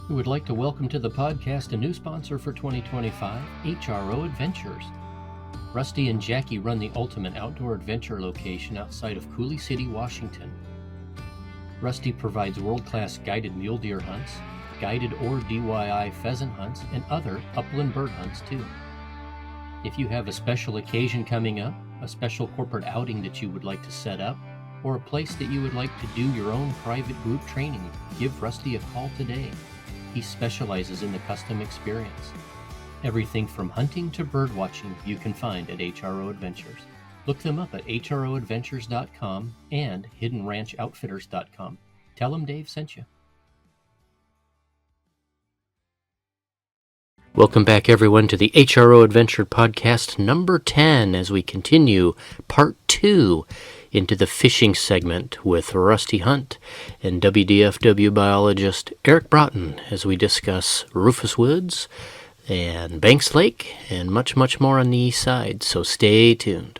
We would like to welcome to the podcast a new sponsor for 2025, HRO Adventures. Rusty and Jackie run the ultimate outdoor adventure location outside of Coulee City, Washington. Rusty provides world-class guided mule deer hunts, guided or DIY pheasant hunts, and other upland bird hunts too. If you have a special occasion coming up, a special corporate outing that you would like to set up, or a place that you would like to do your own private group training, give Rusty a call today. He specializes in the custom experience. Everything from hunting to bird watching you can find at HRO Adventures. Look them up at HROadventures.com and HiddenRanchOutfitters.com. Tell them Dave sent you. Welcome back, everyone, to the HRO Adventure Podcast number 10 as we continue part 2 into the fishing segment with Rusty Hunt and WDFW biologist Eric Braaten as we discuss Rufus Woods and Banks Lake and much, much more on the east side, so stay tuned.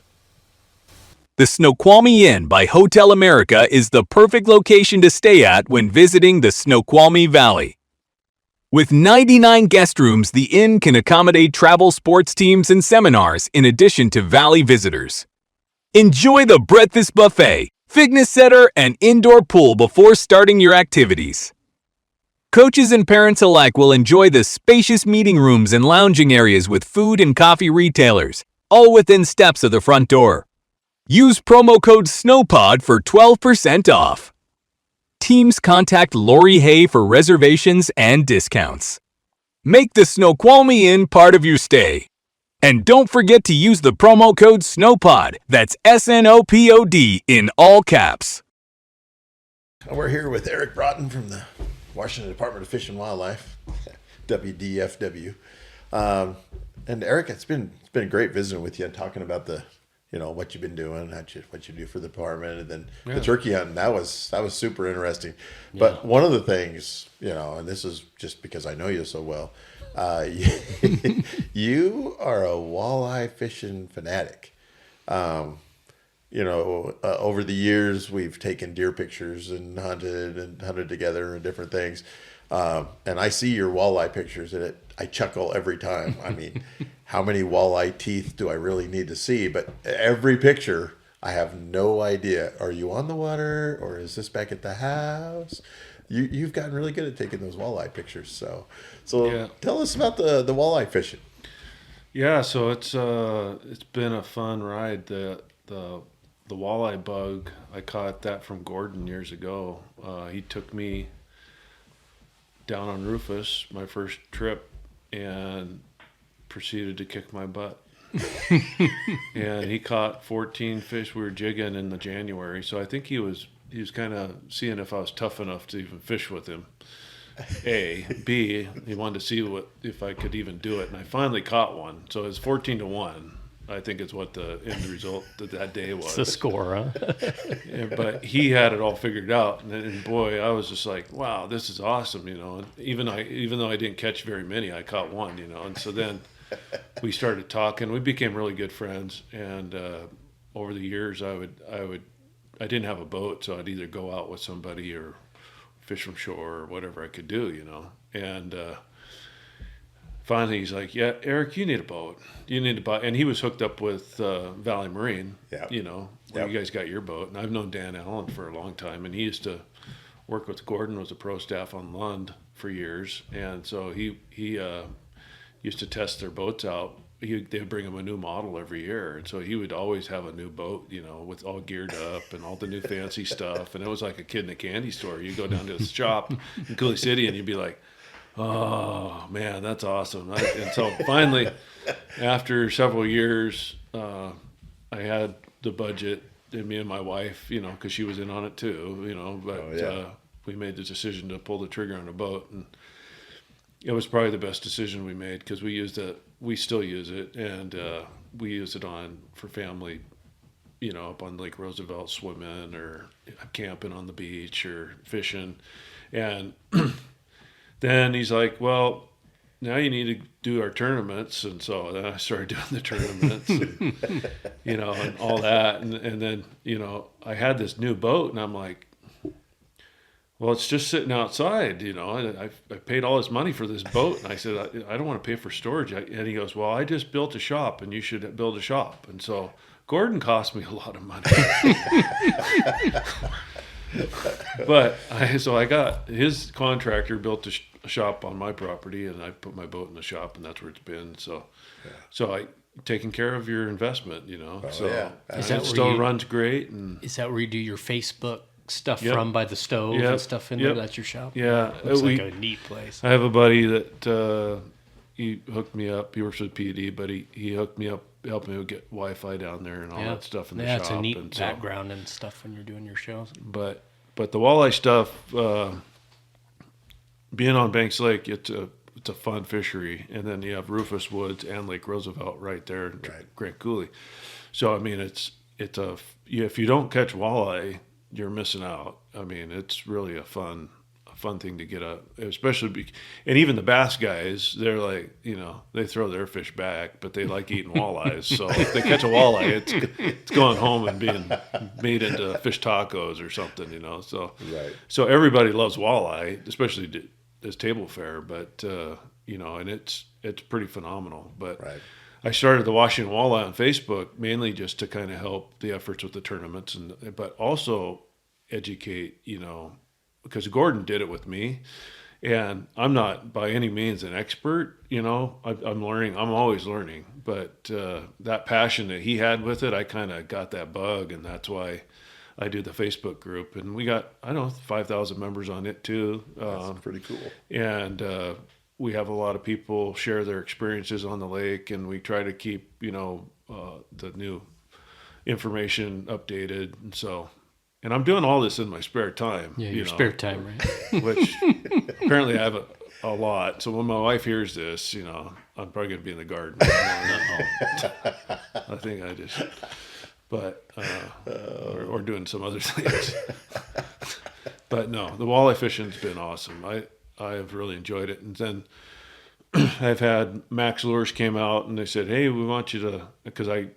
The Snoqualmie Inn by Hotel America is the perfect location to stay at when visiting the Snoqualmie Valley. With 99 guest rooms, the inn can accommodate travel sports teams and seminars in addition to valley visitors. Enjoy the breakfast buffet, fitness center, and indoor pool before starting your activities. Coaches and parents alike will enjoy the spacious meeting rooms and lounging areas with food and coffee retailers, all within steps of the front door. Use promo code SNOWPOD for 12% off. Teams contact Lori Hay for reservations and discounts. Make the Snoqualmie Inn part of your stay. And don't forget to use the promo code SNOWPOD, that's SNOPOD in all caps. We're here with Eric Braaten from the Washington Department of Fish and Wildlife, WDFW. And Eric, it's been great visiting with you and talking about what you've been doing, what you do for the department, and then the turkey hunting. That was super interesting. But one of the things, and this is just because I know you so well, you are a walleye fishing fanatic. Over the years we've taken deer pictures and hunted together and different things. And I see your walleye pictures and I chuckle every time. I mean, how many walleye teeth do I really need to see? But every picture, I have no idea. Are you on the water or is this back at the house? You've gotten really good at taking those walleye pictures. So tell us about the walleye fishing. Yeah, so it's been a fun ride. The walleye bug, I caught that from Gordon years ago. He took me down on Rufus, my first trip, and proceeded to kick my butt. And he caught 14 fish. We were jigging in the January, so I think he was kind of seeing if I was tough enough to even fish with him. A. B, he wanted to see if I could even do it, and I finally caught one. So it's 14-1. I think is what the end result that day was. It's the score, huh? But he had it all figured out, and boy, I was just like, wow, this is awesome, And even though I didn't catch very many, I caught one, And so then we started talking. We became really good friends, and over the years, I didn't have a boat, so I'd either go out with somebody or fish from shore or whatever I could do, And finally, he's like, "Yeah, Eric, you need a boat. You need to buy." And he was hooked up with Valley Marine, where you guys got your boat. And I've known Dan Allen for a long time, and he used to work with Gordon, was a pro staff on Lund for years, and so he used to test their boats out. They'd bring him a new model every year, and so he would always have a new boat, with all geared up and all the new fancy stuff. And it was like a kid in a candy store. You go down to the shop in Coulee City, and you'd be like, "Oh man, that's awesome!" And so finally, after several years, I had the budget, and me and my wife, because she was in on it too, But we made the decision to pull the trigger on a boat, and it was probably the best decision we made because we used it. We still use it, and we use it for family, up on Lake Roosevelt swimming or camping on the beach or fishing, and. Then he's like, "Well, now you need to do our tournaments." And so then I started doing the tournaments, and, and all that. And then, I had this new boat, and I'm like, well, it's just sitting outside, you know. And I paid all this money for this boat, and I said, I don't want to pay for storage. And he goes, well, I just built a shop, and you should build a shop. And so Gordon cost me a lot of money. But I got his contractor built a shop on my property, and I put my boat in the shop, and that's where it's been. So, I taking care of your investment, you know. Is It still runs great. And Is that where you do your Facebook stuff Yep. from by the stove Yep. and stuff in Yep. there? That's your shop? yeah, Looks like a neat place. I have a buddy that he hooked me up. He works with PD, but he hooked me up, helped me get Wi-Fi down there and all that stuff in the shop. It's a neat and background and stuff when you're doing your shows. But the walleye stuff, being on Banks Lake, it's a fun fishery, and then you have Rufus Woods and Lake Roosevelt right there in Grand Coulee. So I mean, it's if you don't catch walleye, you're missing out. I mean, it's really a fun thing to get especially and even the bass guys, they're like, you know, they throw their fish back, but they like eating walleyes. So if they catch a walleye, it's going home and being made into fish tacos or something, you know. So so everybody loves walleye, especially as table fare, but you know, and it's pretty phenomenal. But I started the Washington Walleye on Facebook mainly just to kind of help the efforts with the tournaments, but also educate, you know, because Gordon did it with me, and I'm not by any means an expert, you know. I'm learning. I'm always learning, but that passion that he had with it, I kind of got that bug, and that's why I do the Facebook group, and we got 5,000 members on it too. That's pretty cool. And we have a lot of people share their experiences on the lake, and we try to keep, you know, the new information updated, and so. And I'm doing all this in my spare time. Yeah, your spare time, right? Which apparently I have a lot. So when my wife hears this, you know, I'm probably going to be in the garden. I think I just, but, or doing some other things. But no, the walleye fishing's been awesome. I have really enjoyed it. And then I've had Max Lures came out and they said, hey, we want you to, because I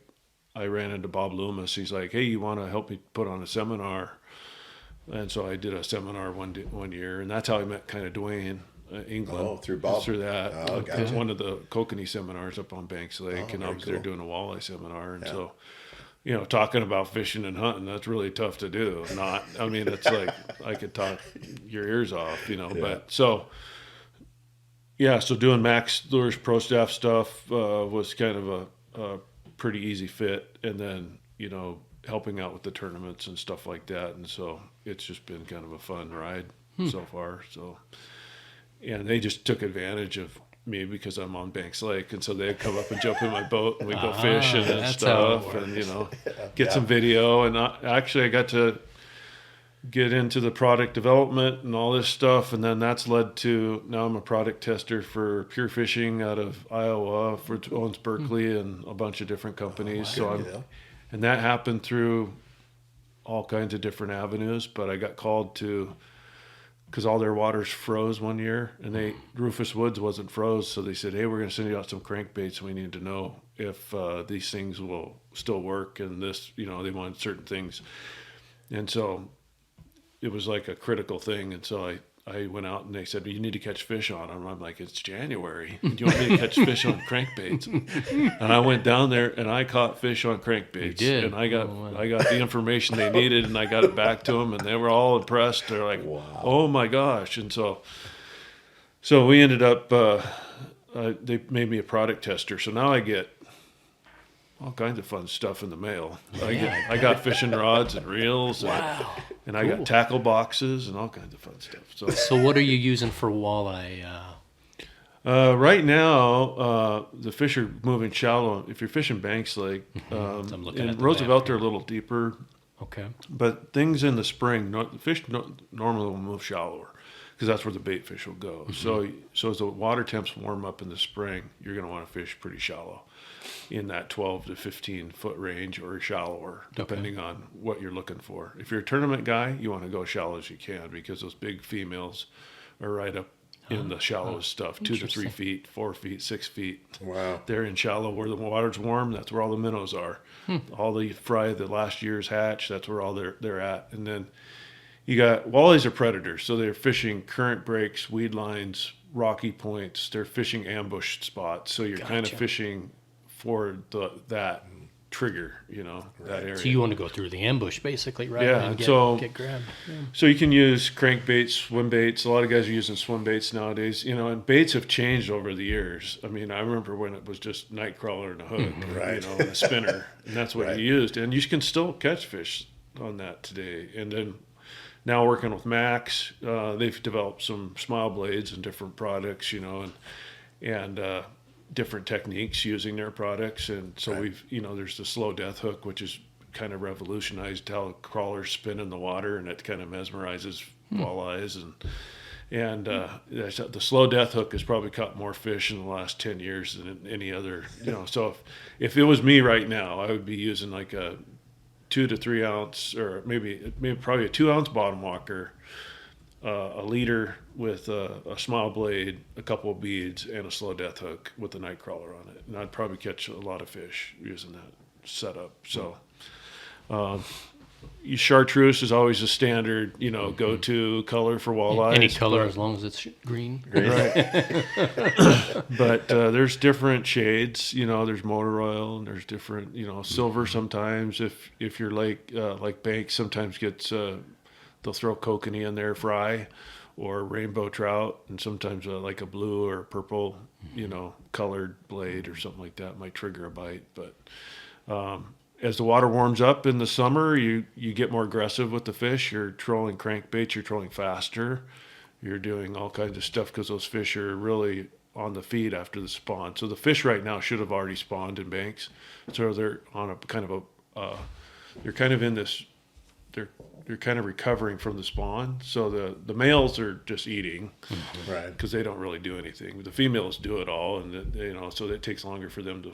ran into Bob Loomis. He's like, hey, you want to help me put on a seminar? And so I did a seminar one year, and that's how I met kind of Dwayne England. Oh, through Bob. Through that. Oh, gotcha. One of the kokanee seminars up on Banks Lake, and I was there doing a walleye seminar. And so, you know, talking about fishing and hunting, that's really tough to do. I mean, it's like I could talk your ears off, you know. But so doing Max Lures Pro Staff stuff was kind of a pretty easy fit, and then, you know, helping out with the tournaments and stuff like that. And so it's just been kind of a fun ride so far. So, and they just took advantage of me because I'm on Banks Lake, and so they'd come up and jump in my boat, and we'd go fishing and stuff, and, you know, get some video. And I got to get into the product development and all this stuff, and then that's led to now I'm a product tester for Pure Fishing out of Iowa, owns Berkeley and a bunch of different companies. And that happened through all kinds of different avenues, but I got called to, because all their waters froze one year, and Rufus Woods wasn't froze, so they said, hey, we're going to send you out some crankbaits. We need to know if these things will still work, and this, you know, they wanted certain things. And so it was like a critical thing, and so I went out and they said, you need to catch fish on them. I'm like, it's January. Do you want me to catch fish on crankbaits? And I went down there and I caught fish on crankbaits. You did? And I got the information they needed, and I got it back to them, and they were all impressed. They're like, wow. Oh my gosh. And so we ended up, they made me a product tester. So now I get all kinds of fun stuff in the mail. I got fishing rods and reels, and I got tackle boxes and all kinds of fun stuff. So what are you using for walleye? Right now, the fish are moving shallow. If you're fishing Banks Lake, I'm looking at the Roosevelt, map they're here. a little deeper. Okay. But things in the spring, the fish normally will move shallower because that's where the bait fish will go. So as the water temps warm up in the spring, you're going to want to fish pretty shallow, in that 12 to 15 foot range or shallower, depending on what you're looking for. If you're a tournament guy, you want to go shallow as you can, because those big females are right up in the shallowest stuff, 2 to 3 feet, 4 feet, 6 feet. Wow. They're in shallow where the water's warm. That's where all the minnows are. All the fry the last year's hatch, that's where all they're at. And then you got walleyes are predators, so they're fishing current breaks, weed lines, rocky points. They're fishing ambush spots, so you're kind of fishing for that trigger, that area. So you want to go through the ambush, basically, right? Yeah, And get grabbed. Yeah. So you can use crankbaits, swim baits. A lot of guys are using swim baits nowadays, and baits have changed over the years. I mean, I remember when it was just night crawler and a hook, Right. and a spinner, and that's what Right. you used. And you can still catch fish on that today. And then now working with Max, they've developed some smile blades and different products, and different techniques using their products. And so Right. there's the slow death hook, which is kind of revolutionized how crawlers spin in the water, and it kind of mesmerizes walleyes. And the slow death hook has probably caught more fish in the last 10 years than any other, So if it was me right now, I would be using like a 2 to 3 ounce, or maybe probably a 2 ounce bottom walker, a leader with a smile blade, a couple of beads, and a slow death hook with a night crawler on it. And I'd probably catch a lot of fish using that setup. So chartreuse is always a standard, go-to color for walleyes. Any color as long as it's green. Right. But there's different shades, there's motor oil, and there's different, silver sometimes. If you're like Banks sometimes gets, they'll throw kokanee in there, fry, or rainbow trout, and sometimes like a blue or purple, colored blade or something like that might trigger a bite. But as the water warms up in the summer, you get more aggressive with the fish. You're trolling crankbaits, you're trolling faster, you're doing all kinds of stuff because those fish are really on the feed after the spawn. So the fish right now should have already spawned in Banks. So they're on a kind of they're kind of in this, they're kind of recovering from the spawn. So the males are just eating, Right. because they don't really do anything. The females do it all, and so it takes longer for them to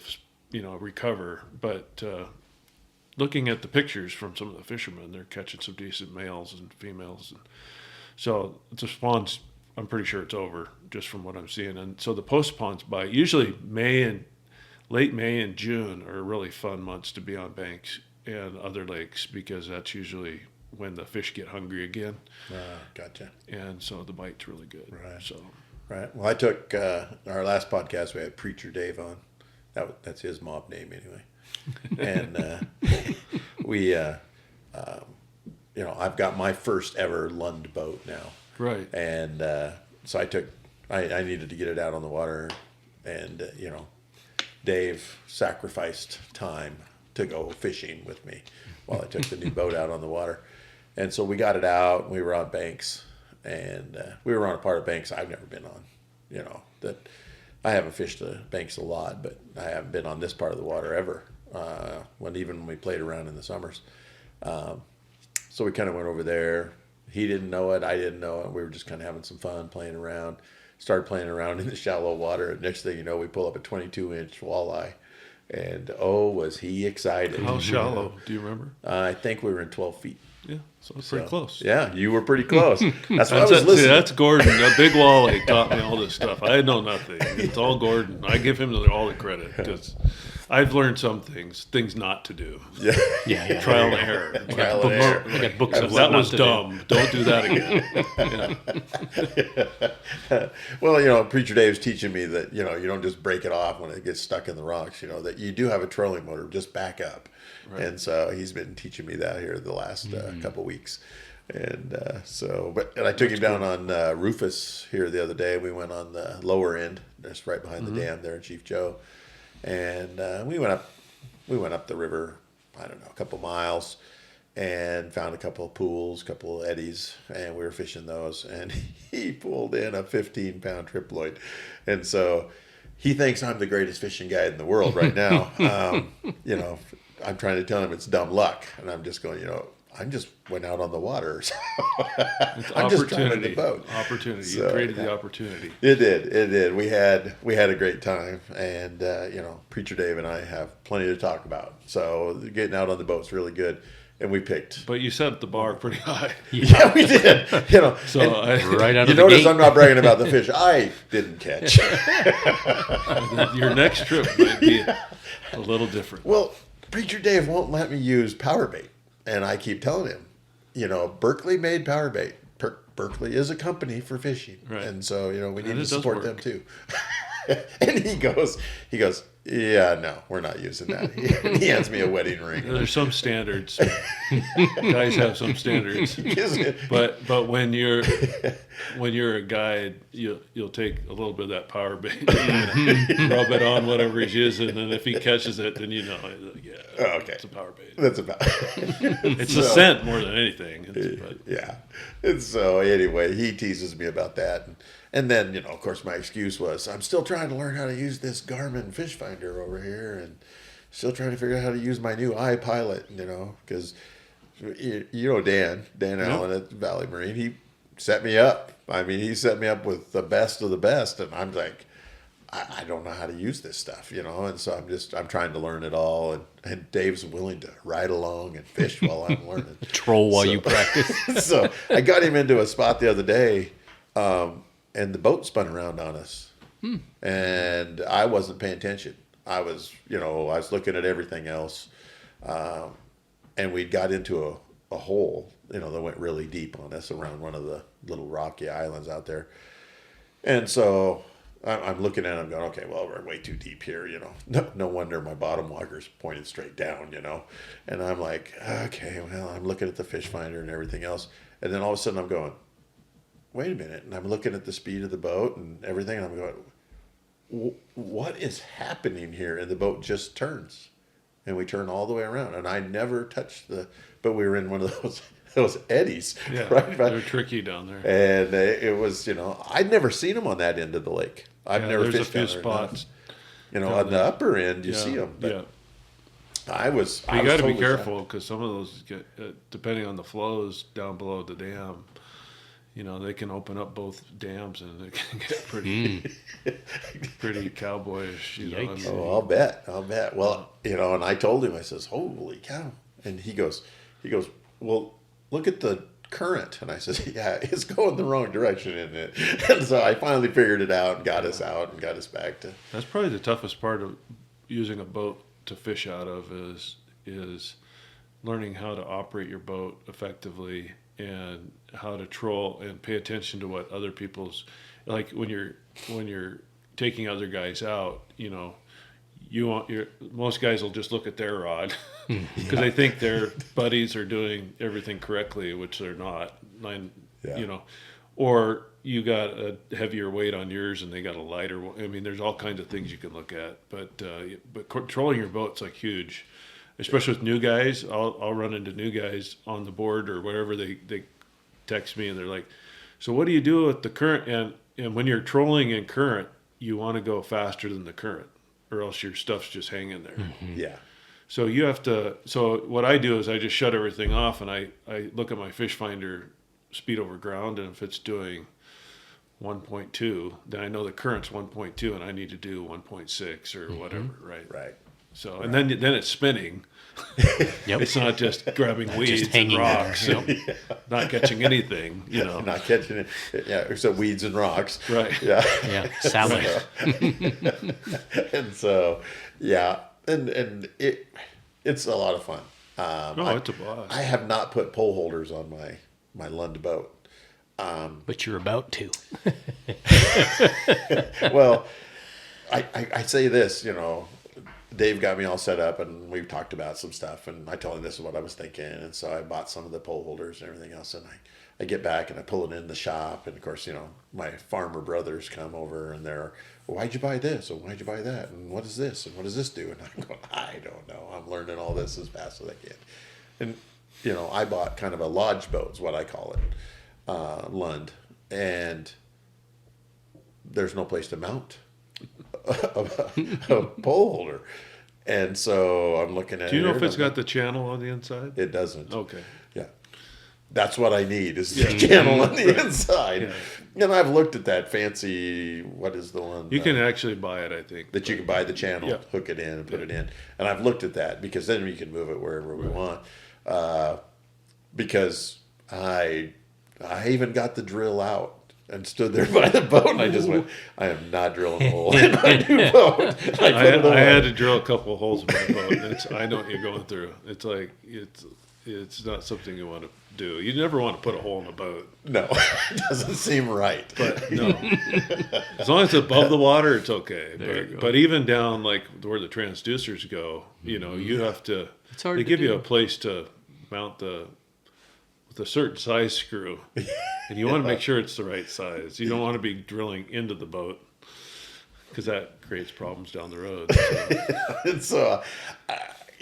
recover. But looking at the pictures from some of the fishermen, they're catching some decent males and females, and so the spawn's, I'm pretty sure it's over just from what I'm seeing. And so the post spawns bite. Usually late May and June are really fun months to be on Banks and other lakes, because that's usually when the fish get hungry again. Gotcha. And so the bite's really good. Right. So Right. Well, I took our last podcast. We had Preacher Dave on. That's his mob name anyway. And I've got my first ever Lund boat now. right. And so I needed to get it out on the water, and Dave sacrificed time to go fishing with me while I took the new boat out on the water. And so we got it out, and we were on Banks, and we were on a part of Banks I've never been on. That I haven't fished the Banks a lot, but I haven't been on this part of the water ever. When we played around in the summers. So we kind of went over there. He didn't know it. I didn't know it. We were just kind of having some fun playing around. Started playing around in the shallow water. And next thing you know, we pull up a 22-inch walleye. And was he excited. How shallow? Do you remember? I think we were in 12 feet. Yeah, so it's pretty close. Yeah, you were pretty close. That's what I was listening. See, that's Gordon. That big walleye taught me all this stuff. I know nothing. It's all Gordon. I give him all the credit, because I've learned some things not to do. Yeah. Trial and error. Trial and error. I got books of That what was not to dumb. Don't do that again. Well, Preacher Dave's teaching me that, you don't just break it off when it gets stuck in the rocks, that you do have a trolling motor, just back up. Right. And so he's been teaching me that here the last couple weeks. And I took him down on Rufus here the other day. We went on the lower end, just right behind the dam there in Chief Joe. And we went up the river, I don't know, a couple miles, and found a couple of pools, a couple of eddies, and we were fishing those. And he pulled in a 15-pound triploid. And so he thinks I'm the greatest fishing guide in the world right now. I'm trying to tell him it's dumb luck. And I'm just going, I just went out on the water. So I'm just driving the boat. Opportunity. So, you created the opportunity. It did. We had a great time, and Preacher Dave and I have plenty to talk about. So getting out on the boat's really good, and we picked. But you set the bar pretty high. Yeah, we did. So right out you of the notice gate. I'm not bragging about the fish I didn't catch. your next trip might be a little different. Well, Preacher Dave won't let me use power bait. And I keep telling him, Berkeley made power bait. Berkeley is a company for fishing, Right. and so we need And to it does support them work. too. And he goes, yeah, no, we're not using that. He hands me a wedding ring. There's some standards. Guys have some standards. But when you're a guide, you'll take a little bit of that power bait, rub it on whatever he's using, and if he catches it, then yeah, Okay. it's a power bait. That's about. It's the scent more than anything. Yeah. And so anyway, he teases me about that. And then, of course, my excuse was, I'm still trying to learn how to use this Garmin fish finder over here and still trying to figure out how to use my new iPilot, because, Dan Allen at Valley Marine, he set me up. I mean, he set me up with the best of the best. And I'm like, I don't know how to use this stuff, and so I'm trying to learn it all. And Dave's willing to ride along and fish while I'm learning. Troll while you practice. So I got him into a spot the other day, and the boat spun around on us, and I wasn't paying attention. I was looking at everything else, and we got into a hole, that went really deep on us around one of the little rocky islands out there. And so I'm looking at him going, okay, well, we're way too deep here, No wonder my bottom walker's pointed straight down, And I'm like, okay, well, I'm looking at the fish finder and everything else. And then all of a sudden I'm going, wait a minute. And I'm looking at the speed of the boat and everything. And I'm going, what is happening here? And the boat just turns. And we turn all the way around. And I never touched but we were in one of those eddies. Yeah, right? they're tricky down there. And it was, I'd never seen them on that end of the lake. I've never there's fished a few down there spots. on the upper end, you see them. But I was You got to totally be careful because some of those get, depending on the flows down below the dam, they can open up both dams and it can get pretty cowboyish. Yikes. Oh, I'll bet. Well, and I told him, I says, holy cow. And he goes, well, look at the current. And I says, yeah, it's going the wrong direction, isn't it? And so I finally figured it out and got us out and got us back to. That's probably the toughest part of using a boat to fish out of is learning how to operate your boat effectively and how to troll and pay attention to what other people's, like when you're taking other guys out, most guys will just look at their rod because they think their buddies are doing everything correctly, which they're not. Or you got a heavier weight on yours and they got a lighter one. I mean, there's all kinds of things you can look at, but controlling your boat's like huge, especially with new guys. I'll run into new guys on the board or wherever they text me and they're like, so what do you do with the current? And when you're trolling in current, you want to go faster than the current or else your stuff's just hanging there. Mm-hmm. Yeah. So you have to, so what I do is I just shut everything off and I look at my fish finder speed over ground, and if it's doing 1.2, then I know the current's 1.2 and I need to do 1.6 or whatever, right? Right. So, and then it's spinning. Yep. It's not just grabbing weeds and hanging rocks, there, not catching anything, Not catching it. Yeah, so weeds and rocks. Right. Yeah. Yeah, salad. And so, yeah, and it's a lot of fun. It's a blast. I have not put pole holders on my Lund boat. But you're about to. Well, I say this, Dave got me all set up and we've talked about some stuff and I told him this is what I was thinking. And so I bought some of the pole holders and everything else. And I get back and I pull it in the shop. And of course, my farmer brothers come over and they're, well, why'd you buy this? And why'd you buy that? And what is this? And what does this do? And I'm going, I don't know. I'm learning all this as fast as I can. And, I bought kind of a lodge boat is what I call it, Lund. And there's no place to mount a pole holder. And so I'm looking at it. Do you know if it's got the channel on the inside? It doesn't. Okay. Yeah. That's what I need is the channel on the inside. Yeah. And I've looked at that fancy, what is the one? You can actually buy it, I think. That you can buy the channel, Yeah. hook it in and put it in. And I've looked at that because then we can move it wherever we want. Because I even got the drill out and stood there by the boat, and I just went, I am not drilling a hole in my new boat. I I had to drill a couple of holes in my boat. I know what you're going through. It's like it's not something you want to do. You never want to put a hole in a boat. No, it doesn't seem right. But no, as long as it's above the water, it's okay. There you go. But even down like where the transducers go, you have to. It's hard They to give you do. a place to mount with a certain size screw, and you want to make sure it's the right size. You don't want to be drilling into the boat because that creates problems down the road. So.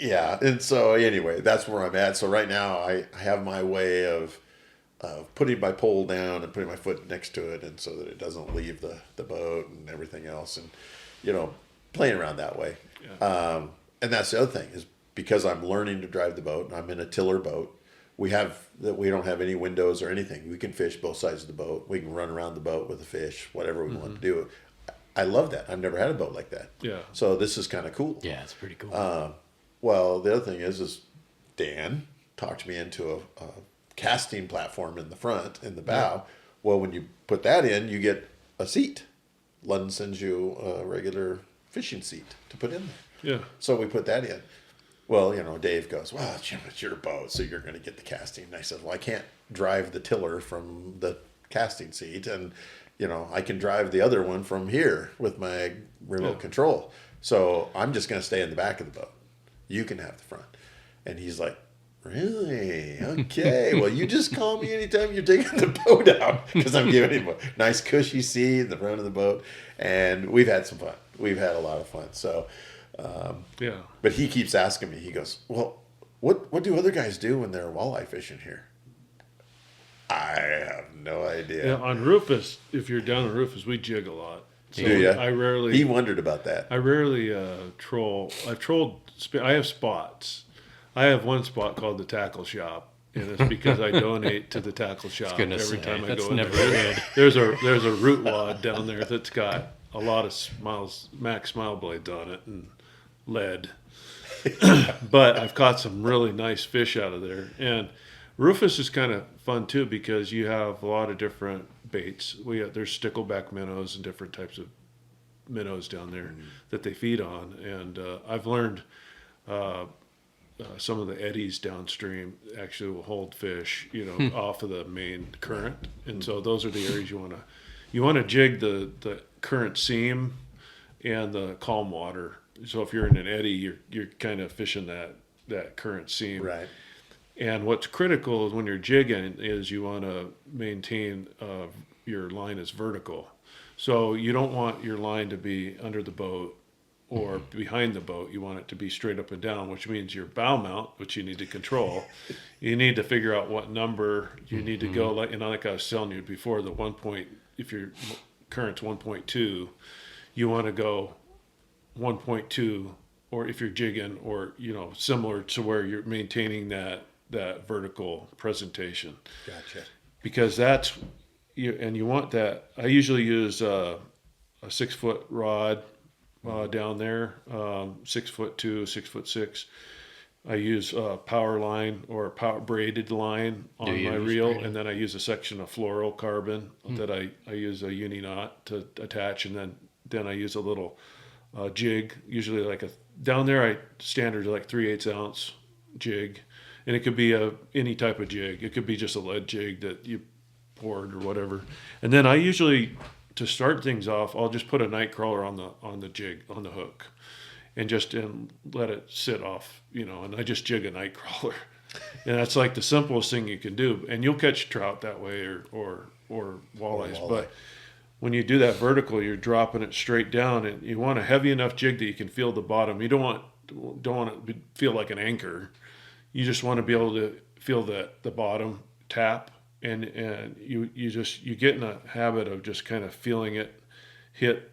And so anyway, that's where I'm at. So right now I have my way of putting my pole down and putting my foot next to it, and so that it doesn't leave the boat and everything else, and playing around that way. Yeah. And that's the other thing is because I'm learning to drive the boat and I'm in a tiller boat. We don't have any windows or anything. We can fish both sides of the boat. We can run around the boat with the fish, whatever we want to do. I love that. I've never had a boat like that. Yeah. So this is kind of cool. Yeah, it's pretty cool. Well, the other thing is Dan talked me into a casting platform in the front, in the bow. Yeah. Well, when you put that in, you get a seat. London sends you a regular fishing seat to put in there. Yeah. So we put that in. Well, Dave goes, well, Jim, it's your boat, so you're going to get the casting. And I said, well, I can't drive the tiller from the casting seat, and I can drive the other one from here with my remote control. So I'm just going to stay in the back of the boat. You can have the front. And he's like, really? Okay. Well, you just call me anytime you're taking the boat out, because I'm giving him a nice cushy seat in the front of the boat. And we've had some fun. We've had a lot of fun. So, yeah. But he keeps asking me, he goes, well, what do other guys do when they're walleye fishing here? I have no idea. Yeah, on Rufus, if you're down on Rufus, we jig a lot. So Do ya? He wondered about that. I rarely troll. I have spots. I have one spot called the Tackle Shop, and it's because I donate to the Tackle Shop every time I go in there. There's a root wad down there that's got a lot of Max Smile blades on it and lead. But I've caught some really nice fish out of there. And Rufus is kind of fun too because you have a lot of different baits. There's stickleback minnows and different types of minnows down there that they feed on. And I've learned some of the eddies downstream actually will hold fish, off of the main current. And so those are the areas you want to jig the current seam and the calm water. So if you're in an eddy, you're kind of fishing that current seam. Right. And what's critical is when you're jigging is you want to maintain your line is vertical. So you don't want your line to be under the boat or behind the boat. You want it to be straight up and down, which means your bow mount, which you need to control. You need to figure out what number you need to go. Like I was telling you before, if your current's 1.2, you want to go 1.2, or if you're jigging, or similar to where you're maintaining that vertical presentation. Gotcha. Because you want that. I usually use a 6-foot rod down there, 6'2", 6'6". I use a power line or a power braided line on my reel, and then I use a section of fluorocarbon that I use a uni knot to attach, and then I use a little jig, usually down there I standard like 3/8 ounce jig, and it could be any type of jig. It could be just a lead jig that you poured or whatever. And then I usually, to start things off, I'll just put a night crawler on the jig, on the hook, and let it sit off, and I just jig a night crawler. And that's like the simplest thing you can do. And you'll catch trout that way or walleyes. But when you do that vertical, you're dropping it straight down, and you want a heavy enough jig that you can feel the bottom. You don't want it to feel like an anchor. You just want to be able to feel the bottom tap, and you get in a habit of just kind of feeling it hit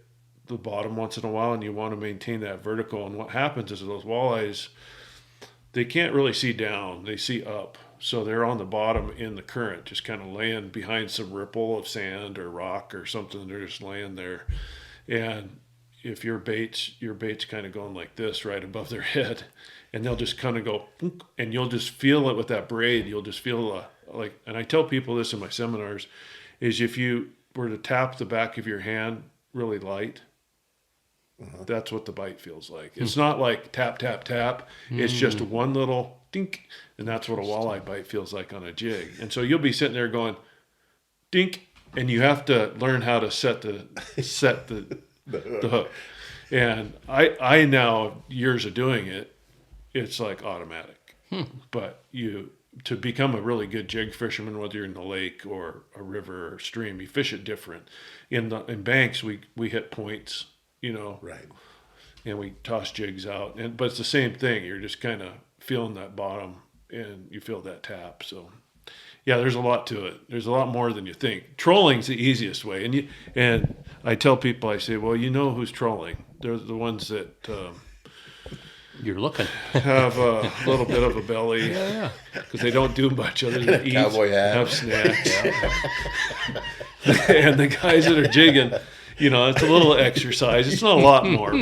the bottom once in a while, and you want to maintain that vertical. And what happens is those walleyes, they can't really see down, they see up. So they're on the bottom in the current, just kind of laying behind some ripple of sand or rock or something. They're just laying there. And if your bait's kind of going like this right above their head, and they'll just kind of go, and you'll just feel it with that braid. You'll just feel and I tell people this in my seminars, is if you were to tap the back of your hand really light, that's what the bite feels like. It's not like tap, tap, tap. It's just one little dink, and that's what a walleye bite feels like on a jig. And so you'll be sitting there going, dink, and you have to learn how to set the hook. And I now, years of doing it, it's like automatic. But to become a really good jig fisherman, whether you're in the lake or a river or stream, you fish it different. In banks, we hit points, Right. and we toss jigs out. But it's the same thing. You're just kind of feeling that bottom, and you feel that tap. So, yeah, there's a lot to it. There's a lot more than you think. Trolling's the easiest way. And I tell people, I say, well, who's trolling? They're the ones that You're looking. have a little bit of a belly, because they don't do much other than eat, cowboy hat. have snacks. And the guys that are jigging, it's a little exercise. It's not a lot more,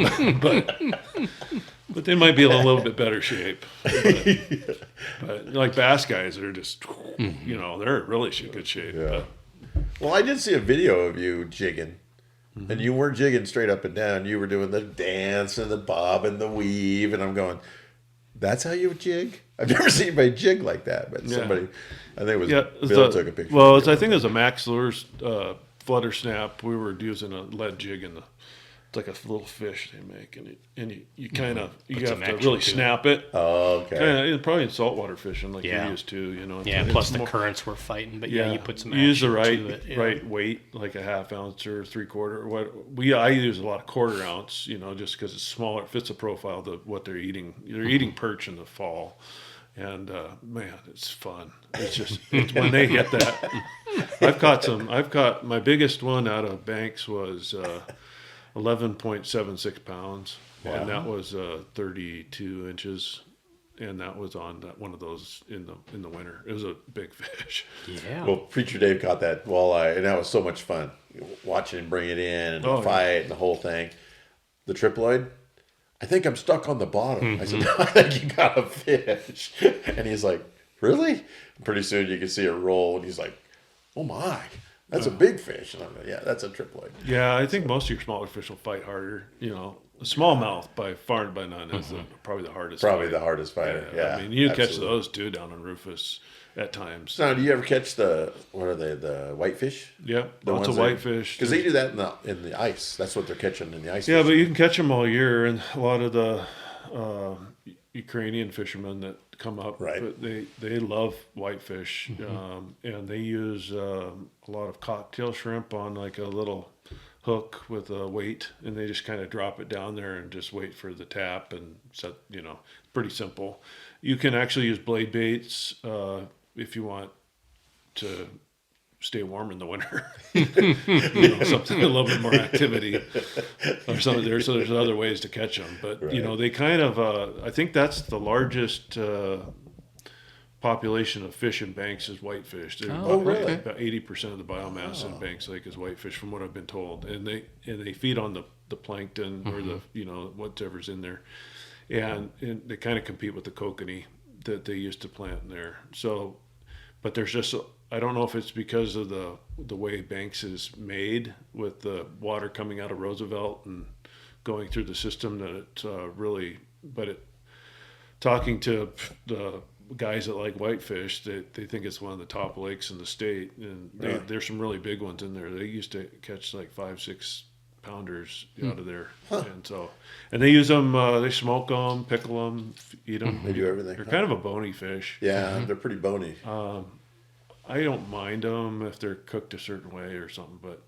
but they might be in a little bit better shape. But like bass guys that are just, they're in really good shape. Yeah. Well, I did see a video of you jigging. And you weren't jigging straight up and down. You were doing the dance and the bob and the weave. And I'm going, that's how you jig? I've never seen anybody jig like that. But somebody, I think it was Bill took a picture. Well, I think it was a Max Lures flutter snap. We were using a lead jig in it's like a little fish they make, and you kind of you have to really snap it. Oh, okay. Kinda, probably in saltwater fishing like you're used to, Yeah, plus the currents we're fighting, but you put some use the action to it, right weight, like a half ounce or 3/4. I use a lot of 1/4 ounce, just because it's smaller, it fits the profile of what they're eating. They're eating perch in the fall, and man, it's fun. It's just when they hit that. I've caught my biggest one out of banks was 11.76 pounds, and that was 32 inches, and that was on one of those in the winter. It was a big fish. Yeah. Well, Preacher Dave caught that walleye, and that was so much fun watching him bring it in and the fight and the whole thing. The triploid, I think I'm stuck on the bottom. I said, no, I think you got a fish. And he's like, really? And pretty soon you can see it roll, and he's like, oh my, that's a big fish. And I'm like, yeah, that's a triploid. Yeah, I think most of your smaller fish will fight harder. A smallmouth by far and by none is probably the hardest. Probably the hardest fighter. Yeah, I mean, you absolutely. catch those too down on Rufus at times. Now, do you ever catch the whitefish? Yep, lots of whitefish. Because they do that in the ice. That's what they're catching in the ice. Yeah, but you can catch them all year, and a lot of the Ukrainian fishermen that come up, right? They love whitefish, and they use a lot of cocktail shrimp on like a little hook with a weight, and they just kind of drop it down there and just wait for the tap and set. Pretty simple. You can actually use blade baits if you want to stay warm in the winter. Something a little bit more activity or something there. So there's other ways to catch them, but they kind of. I think that's the largest population of fish in banks is whitefish. Really? About 80% of the biomass in Banks Lake is whitefish, from what I've been told, and they feed on the plankton or the whatever's in there, and they kind of compete with the kokanee that they used to plant in there. So, but there's just I don't know if it's because of the way Banks is made with the water coming out of Roosevelt and going through the system that it's really. But talking to the guys that like whitefish, they think it's one of the top lakes in the state, and there's some really big ones in there. They used to catch like 5-6 pounders out of there, and they use them. They smoke them, pickle them, eat them. They do everything. They're kind of a bony fish. Yeah, they're pretty bony. I don't mind them if they're cooked a certain way or something, but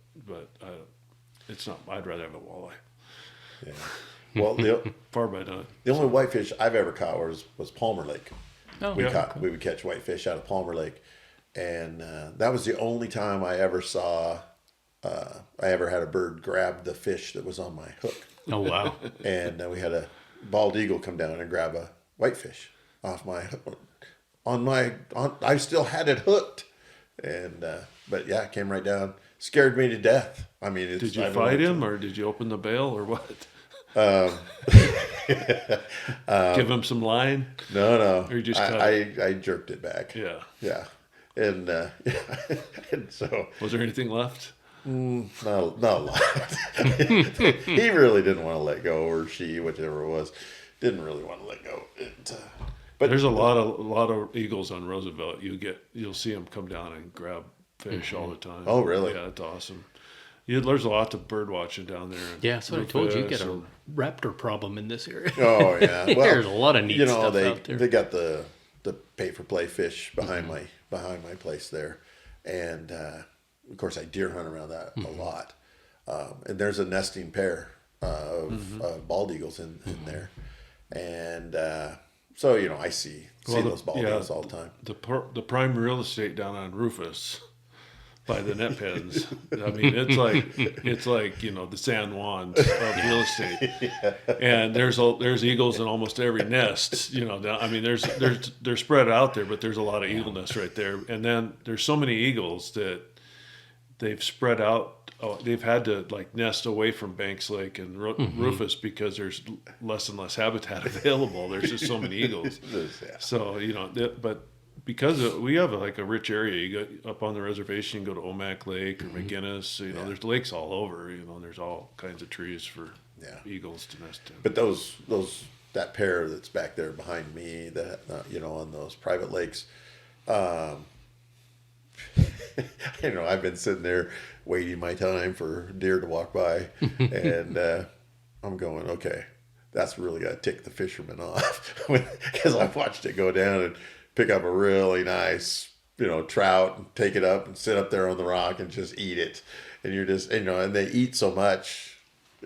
it's not. I'd rather have a walleye. Yeah. Well, far by none. The only whitefish I've ever caught was Palmer Lake. Oh, We would catch whitefish out of Palmer Lake, and that was the only time I ever saw. I ever had a bird grab the fish that was on my hook. Oh wow! And we had a bald eagle come down and grab a whitefish off my hook. I still had it hooked, and but yeah, it came right down, scared me to death. I mean, did you fight him or did you open the bail or what? Give him some line? No. Or you just I jerked it back. Yeah. And, and so was there anything left? Not a lot. He really didn't want to let go, or she, whichever it was, didn't really want to let go. But there's a lot of eagles on Roosevelt. You'll see them come down and grab fish all the time. Oh, really? Yeah, it's awesome. There's a lot of bird watching down there. Yeah, so I told you get a raptor problem in this area. Oh yeah, well, there's a lot of neat stuff they, out there. They got the pay for play fish behind my place there, and of course I deer hunt around that a lot. And there's a nesting pair of bald eagles in there, and so I see those bald eagles all the time. The prime real estate down on Rufus by the net pens. I mean, it's like the San Juan of real estate. Yeah. And there's eagles in almost every nest. I mean, they're spread out there, but there's a lot of eagle nests right there. And then there's so many eagles that they've spread out. They've had to nest away from Banks Lake and Rufus because there's less and less habitat available. There's just so many eagles. Yeah. So but because we have a rich area, you go up on the reservation, you go to Omak Lake or McGinnis. There's lakes all over. And there's all kinds of trees for eagles to nest in. But that pair that's back there behind me, that on those private lakes, I've been sitting there waiting my time for deer to walk by, and I'm going, okay, that's really got to tick the fisherman off, because I've watched it go down and pick up a really nice, trout and take it up and sit up there on the rock and just eat it, and you're just, and they eat so much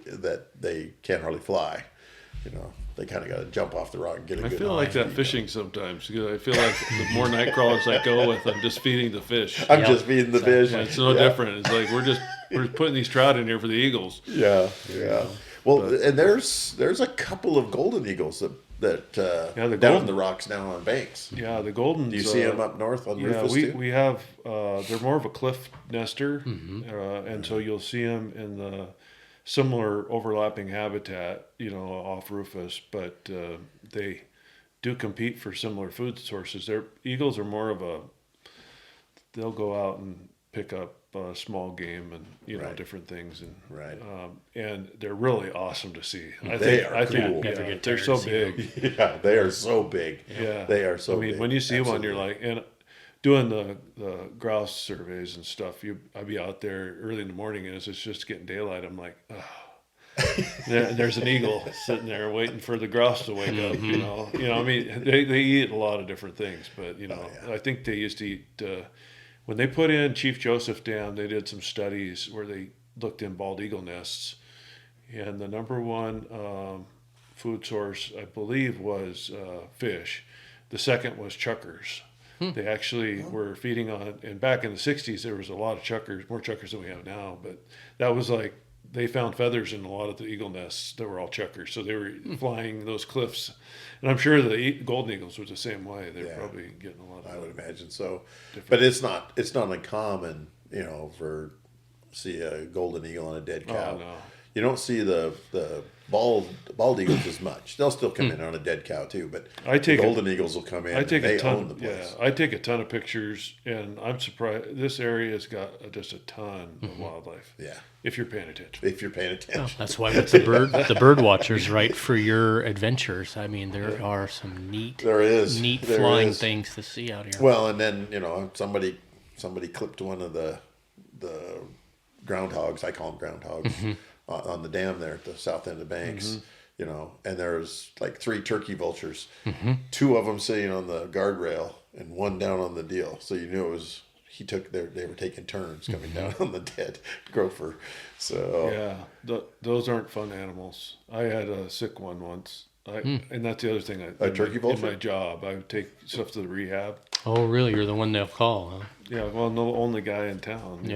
that they can't hardly fly, They kind of got to jump off the rock and get a good. I feel like that fishing sometimes. I feel like the more night crawlers I go with, I'm just feeding the fish. I'm just feeding the fish. Yeah, it's no different. It's like we're putting these trout in here for the eagles. Yeah. Well, and there's a couple of golden eagles that down in the rocks down on Banks. Yeah, the golden. Do you see them up north on Rufus too? we have. They're more of a cliff nester, and so you'll see them in the similar overlapping habitat, off Rufus, but they do compete for similar food sources. Their eagles are more of they'll go out and pick up small game and different things, and they're really awesome to see. I think they're so big. Yeah, they are so big. Yeah, they are so big. I mean, when you see one, you're like, and doing the grouse surveys and stuff, I'd be out there early in the morning, and it's just getting daylight. I'm like, oh, there's an eagle sitting there waiting for the grouse to wake up. I mean, they eat a lot of different things, but I think they used to eat. When they put in Chief Joseph Dam, they did some studies where they looked in bald eagle nests, and the number one food source, I believe, was fish. The second was chukars. They actually were feeding on, and back in the 60s, there was a lot of chukars, more chukars than we have now, but that was they found feathers in a lot of the eagle nests that were all chukars. So they were flying those cliffs. And I'm sure the golden eagles were the same way. They're probably getting a lot of. I would imagine so. But it's not uncommon, for see a golden eagle on a dead cow. Oh, no. You don't see the bald eagles as much. They'll still come in on a dead cow too, but the golden eagles will come in. They own the place. Yeah, I take a ton of pictures, and I'm surprised. This area has got just a ton of wildlife. Yeah, if you're paying attention. Oh, that's why with the bird watchers, right, for your adventures. I mean, there are some neat flying things to see out here. Well, and then somebody clipped one of the groundhogs. I call them groundhogs. On the dam there at the south end of Banks, and there's 3 turkey vultures, 2 of them sitting on the guardrail and 1 down on the deal. So you knew it was they were taking turns coming down on the dead gopher. So those aren't fun animals. I had a sick one once. And that's the other thing. A turkey vulture? In my job, I would take stuff to the rehab. Oh, really? You're the one they'll call, huh? Yeah, well, I'm the only guy in town.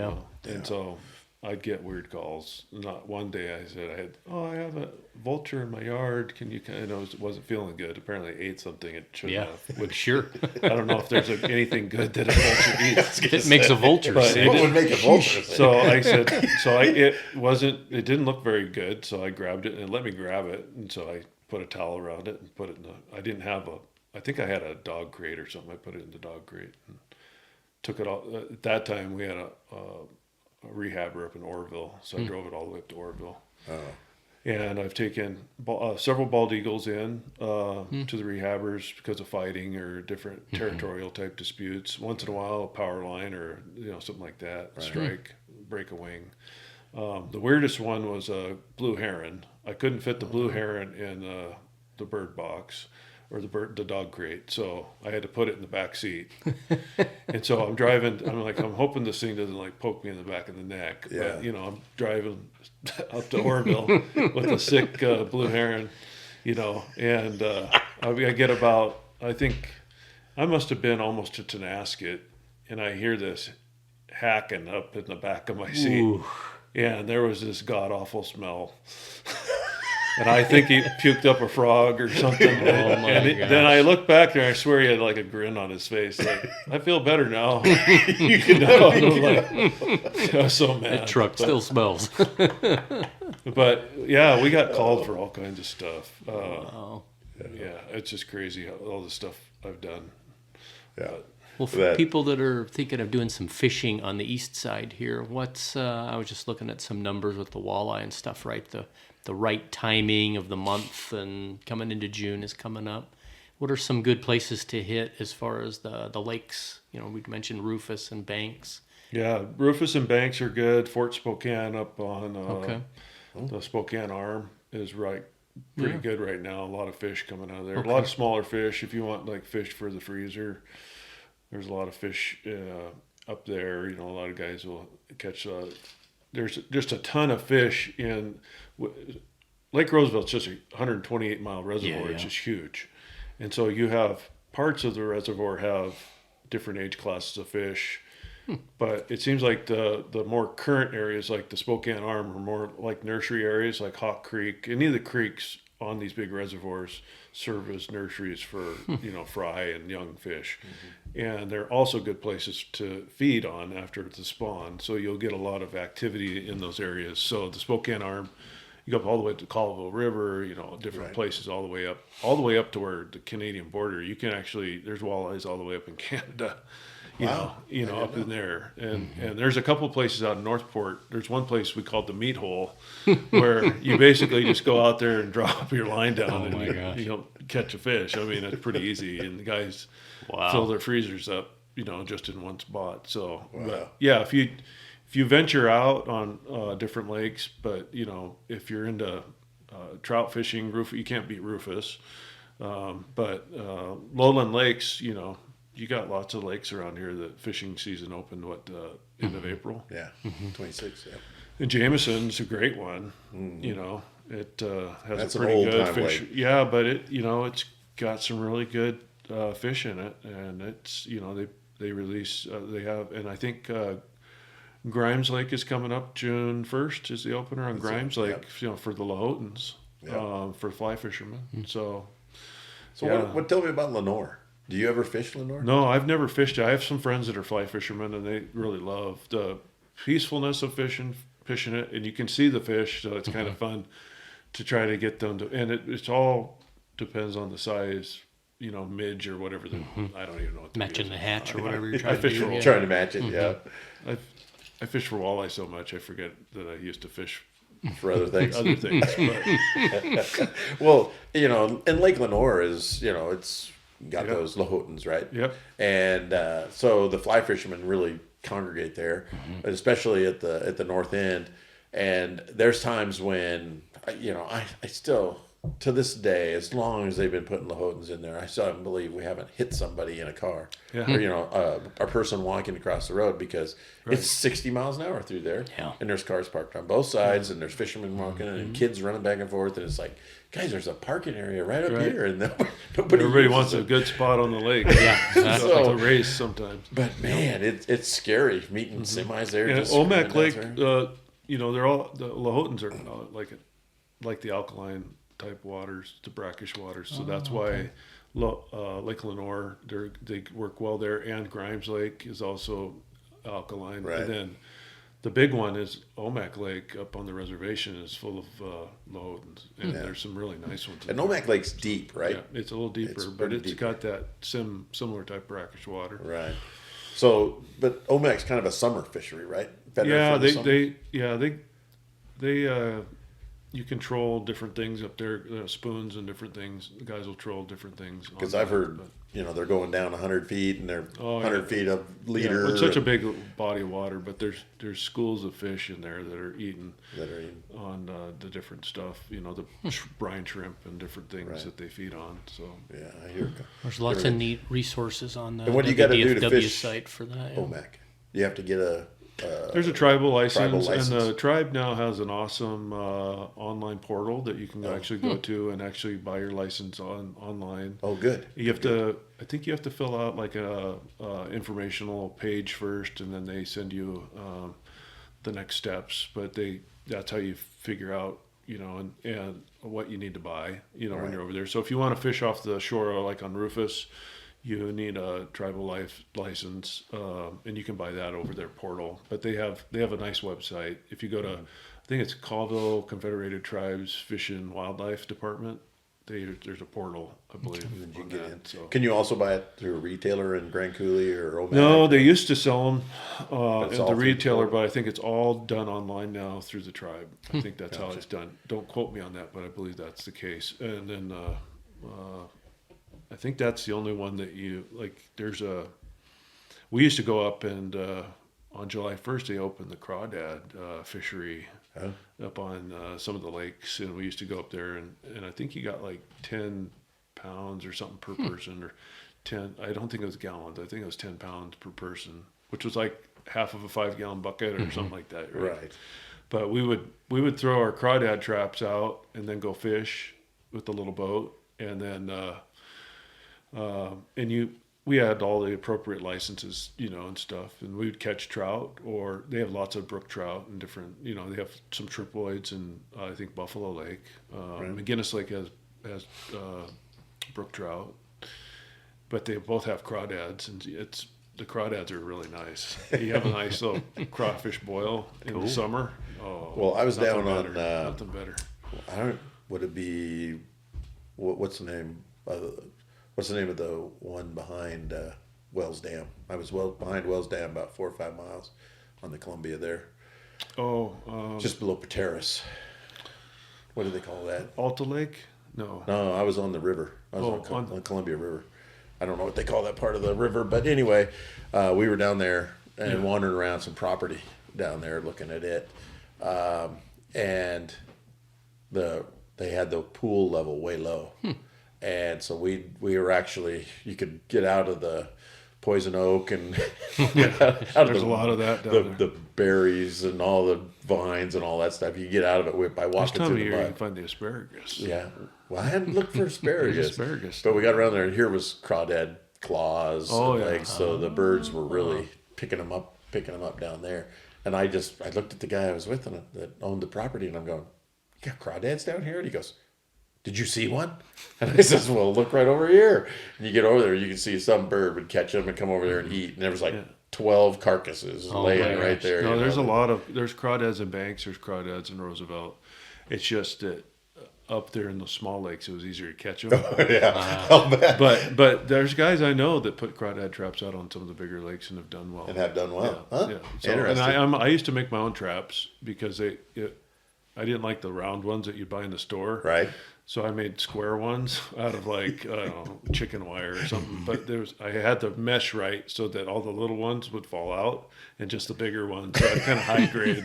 And so I'd get weird calls. Not one day I said I have a vulture in my yard. Can you it wasn't feeling good. Apparently I ate something it shouldn't have. Which sure. I don't know if there's anything good that a vulture eats. It makes a vulture. What would make a vulture? So I said, it didn't look very good. So I grabbed it and it let me grab it. And so I put a towel around it and put it I think I had a dog crate or something. I put it in the dog crate and took it all. At that time we had a rehabber up in Orville, so I drove it all the way up to Orville. Oh. And I've taken several bald eagles in to the rehabbers because of fighting or different territorial type disputes. Once in a while, a power line or something like that, strike, break a wing. The weirdest one was a blue heron. I couldn't fit the blue heron in the bird box or the dog crate, so I had to put it in the back seat. And so I'm driving. I'm hoping this thing doesn't like poke me in the back of the neck. Yeah. But I'm driving up to Orville with a sick blue heron, and I get about. I think I must have been almost to Tonasket, and I hear this hacking up in the back of my seat. Ooh. And there was this god awful smell. And I think he puked up a frog or something. Then I look back there, and I swear he had like a grin on his face. Like, I feel better now. I was so mad. That truck still smells. But yeah, we got called for all kinds of stuff. Wow. Yeah, it's just crazy all the stuff I've done. Yeah. Well, for people that are thinking of doing some fishing on the east side here, I was just looking at some numbers with the walleye and stuff, right? The right timing of the month and coming into June is coming up. What are some good places to hit as far as the lakes? We mentioned Rufus and Banks. Yeah, Rufus and Banks are good. Fort Spokane up on Okay. the Spokane Arm is pretty good right now. A lot of fish coming out of there. Okay. A lot of smaller fish. If you want like fish for the freezer, there's a lot of fish up there. A lot of guys will catch. There's just a ton of fish in Lake Roosevelt's just a 128-mile reservoir. It's just huge, and so you have parts of the reservoir have different age classes of fish. But it seems like the more current areas, like the Spokane Arm, are more like nursery areas, like Hawk Creek. Any of the creeks on these big reservoirs serve as nurseries for fry and young fish, and they're also good places to feed on after the spawn. So you'll get a lot of activity in those areas. So the Spokane Arm, you go up all the way to the Colville River, different places all the way up to where the Canadian border. You can actually there's walleyes all the way up in Canada. Up in there. And there's a couple places out in Northport. There's one place we called the Meat Hole where you basically just go out there and drop your line down and you don't catch a fish. I mean, it's pretty easy. And the guys fill their freezers up, just in one spot. So, but yeah, if you venture out on different lakes, but, if you're into trout fishing, you can't beat Rufus. But lowland lakes, you got lots of lakes around here. The fishing season opened end of April. Yeah, 26. Yeah. And Jameson's a great one. It has That's a pretty an good old-time fish. lake. Yeah, but it's got some really good fish in it, and it's they release they have, and I think Grimes Lake is coming up June 1st is the opener on Grimes Lake. For the Lahotans, for fly fishermen. So What tell me about Lenore? Do you ever fish Lenore? No, I've never fished it. I have some friends that are fly fishermen, and they really love the peacefulness of fishing it, and you can see the fish, so it's kind of fun to try to get them to. And it all depends on the size, midge or whatever. I don't even know what Matching the hatch or whatever you're I trying to fish do. for trying to match it. Yeah, I fish for walleye so much I forget that I used to fish for other things. But, Well, and Lake Lenore is it's got those Lahotans, right? Yep. And so the fly fishermen really congregate there, especially at the north end. And there's times when I still, to this day, as long as they've been putting Lahotans in there, I still don't believe we haven't hit somebody in a car or a person walking across the road because it's 60 miles an hour through there, and there's cars parked on both sides, and there's fishermen walking and kids running back and forth, and it's like, guys, there's a parking area right up here, and nobody everybody wants a good spot on the lake. So- It's a race sometimes. But man, it's scary meeting semis there. And just Omak screaming Lake, down through. they're all the Lahotans are like the alkaline type waters, the brackish waters. So that's why Lake Lenore, they work well there, and Grimes Lake is also alkaline. Right. And then the big one is Omak Lake up on the reservation is full of Lahotans, and there's some really nice ones. And Omak Lake's deep, right? Yeah, it's a little deeper, It's but pretty it's deep. got that similar type brackish water. Right. So, but Omak's kind of a summer fishery, right? Better Yeah, for the summer? you can troll different things up there, spoons and different things. The guys will troll different things. Because I've heard, they're going down 100 feet and they're 100 feet of leader. Yeah, it's such a big body of water, but there's schools of fish in there that are eating on the different stuff. The brine shrimp and different things that they feed on. So yeah, I hear. There's lots of neat resources on the and what do you got to do to WDFW fish site for that. Yeah. OMAC? You have to get a. There's a tribal license, and the tribe now has an awesome online portal that you can actually go to and actually buy your license online. Oh, good. You have to. I think you have to fill out like a informational page first, and then they send you the next steps. But that's how you figure out, and what you need to buy, when you're over there. So if you want to fish off the shore, like on Rufus, you need a tribal license, and you can buy that over their portal. But they have a nice website. If you go to, I think it's Colville Confederated Tribes Fish and Wildlife Department, there's a portal, I believe. You get in. So. Can you also buy it through a retailer in Grand Coulee or Omaha? No, they used to sell them at the retailer, but I think it's all done online now through the tribe. I think that's how it's done. Don't quote me on that, but I believe that's the case. And then I think that's the only one that we used to go up and on July 1st they opened the crawdad fishery up on some of the lakes, and we used to go up there and I think you got like 10 pounds or something per person, or 10, I don't think it was gallons, I think it was 10 pounds per person, which was like half of a 5-gallon bucket or something like that, right? But we would throw our crawdad traps out and then go fish with the little boat, and then we had all the appropriate licenses, and stuff, and we would catch trout, or they have lots of brook trout and different, they have some triploids and I think Buffalo Lake, McGinnis Lake has brook trout, but they both have crawdads, and the crawdads are really nice. You have a nice little crawfish boil in the summer. Oh, well, I was down on nothing better. Would it be what's the name? What's the name of the one behind Wells Dam? I was behind Wells Dam about 4 or 5 miles on the Columbia there. Oh, just below Pateros. What do they call that? Alta Lake? No, I was on the river. I was on the Columbia River. I don't know what they call that part of the river, but anyway, we were down there and wandering around some property down there looking at it, and they had the pool level way low. And so we were actually, you could get out of the poison oak and there's a lot of that down there. The berries and all the vines and all that stuff. You get out of it by walking through the mud. You can find the asparagus. Yeah. Well, I hadn't looked for asparagus. But we got around there, and here was crawdad claws and legs. So the birds were really picking them up down there. And I looked at the guy I was with that owned the property, and I'm going, "You got crawdads down here?" And he goes, "Did you see one?" And I says, "Well, look right over here." And you get over there, you can see some bird would catch them and come over there and eat. And there was like 12 carcasses laying right there. No, there's there's crawdads in Banks, there's crawdads in Roosevelt. It's just that up there in the small lakes, it was easier to catch them. I'll bet. But there's guys I know that put crawdad traps out on some of the bigger lakes and have done well. Huh? So, and I used to make my own traps because I didn't like the round ones that you buy in the store. Right. So I made square ones out of like, I don't know, chicken wire or something. But I had the mesh right so that all the little ones would fall out and just the bigger ones. So I kind of high grade.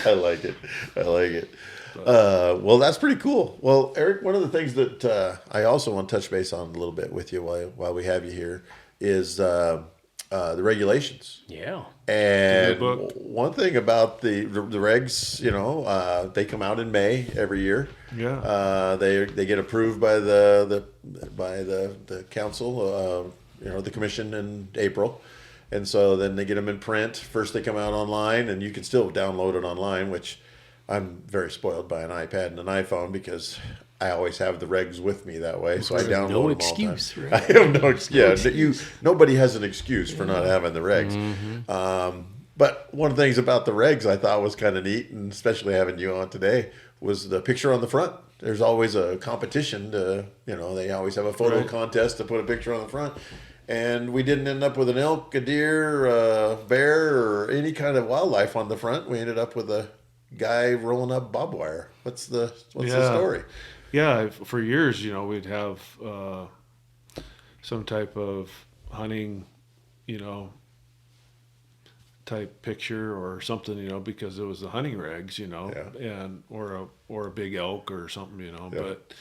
I like it. Well, that's pretty cool. Well, Eric, one of the things that I also want to touch base on a little bit with you while we have you here is the regulations. Yeah. And one thing about the regs, they come out in May every year. Yeah. They get approved by the council, the commission in April. And so then they get them in print. First they come out online, and you can still download it online, which I'm very spoiled by an iPad and an iPhone because I always have the regs with me that way. So I download them all the time. Right? I have no excuse. Yeah, nobody has an excuse for not having the regs. Mm-hmm. But one of the things about the regs I thought was kind of neat, and especially having you on today, was the picture on the front. There's always a competition they always have a photo contest to put a picture on the front. And we didn't end up with an elk, a deer, a bear, or any kind of wildlife on the front. We ended up with a guy rolling up barbed wire. What's the Yeah. story? Yeah, for years, we'd have some type of hunting, type picture or something, because it was the hunting regs, and or a big elk or something, Yeah. But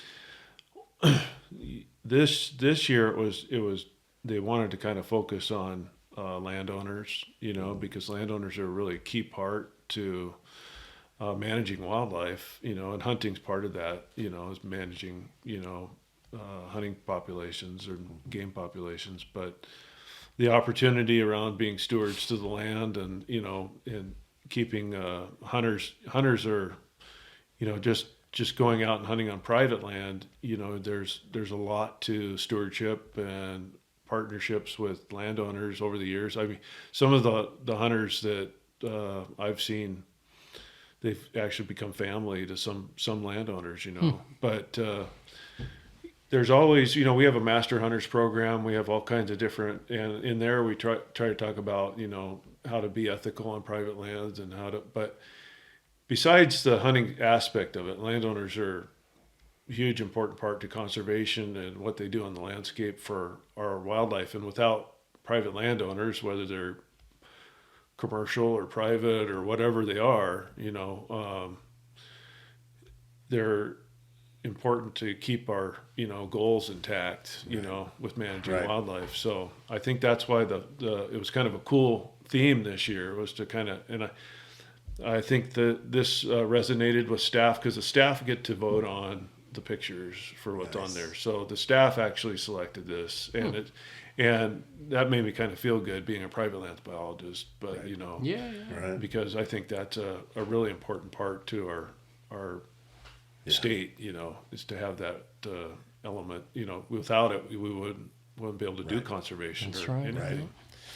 this year it was they wanted to kind of focus on landowners, because landowners are a really key part to managing wildlife, and hunting's part of that, is managing, hunting populations or game populations, but the opportunity around being stewards to the land and, and keeping hunters are, just going out and hunting on private land, there's a lot to stewardship and partnerships with landowners over the years. I mean, some of the hunters that I've seen, they've actually become family to some landowners, but there's always, we have a master hunters program. We have all kinds of different, and in there we try to talk about, how to be ethical on private lands and but besides the hunting aspect of it, landowners are a huge important part to conservation and what they do on the landscape for our wildlife. And without private landowners, whether they're commercial or private or whatever they are, they're important to keep our goals intact, with managing Right. wildlife. So I think that's why it was kind of a cool theme this year, was to kind of, and I think that this resonated with staff, because the staff get to vote on the pictures for what's on there. So the staff actually selected this, and and that made me kind of feel good being a private lands biologist, but Right. Yeah. Right. because I think that's a really important part to our state, is to have that element. Without it, we wouldn't be able to do conservation That's or right. anything. Right.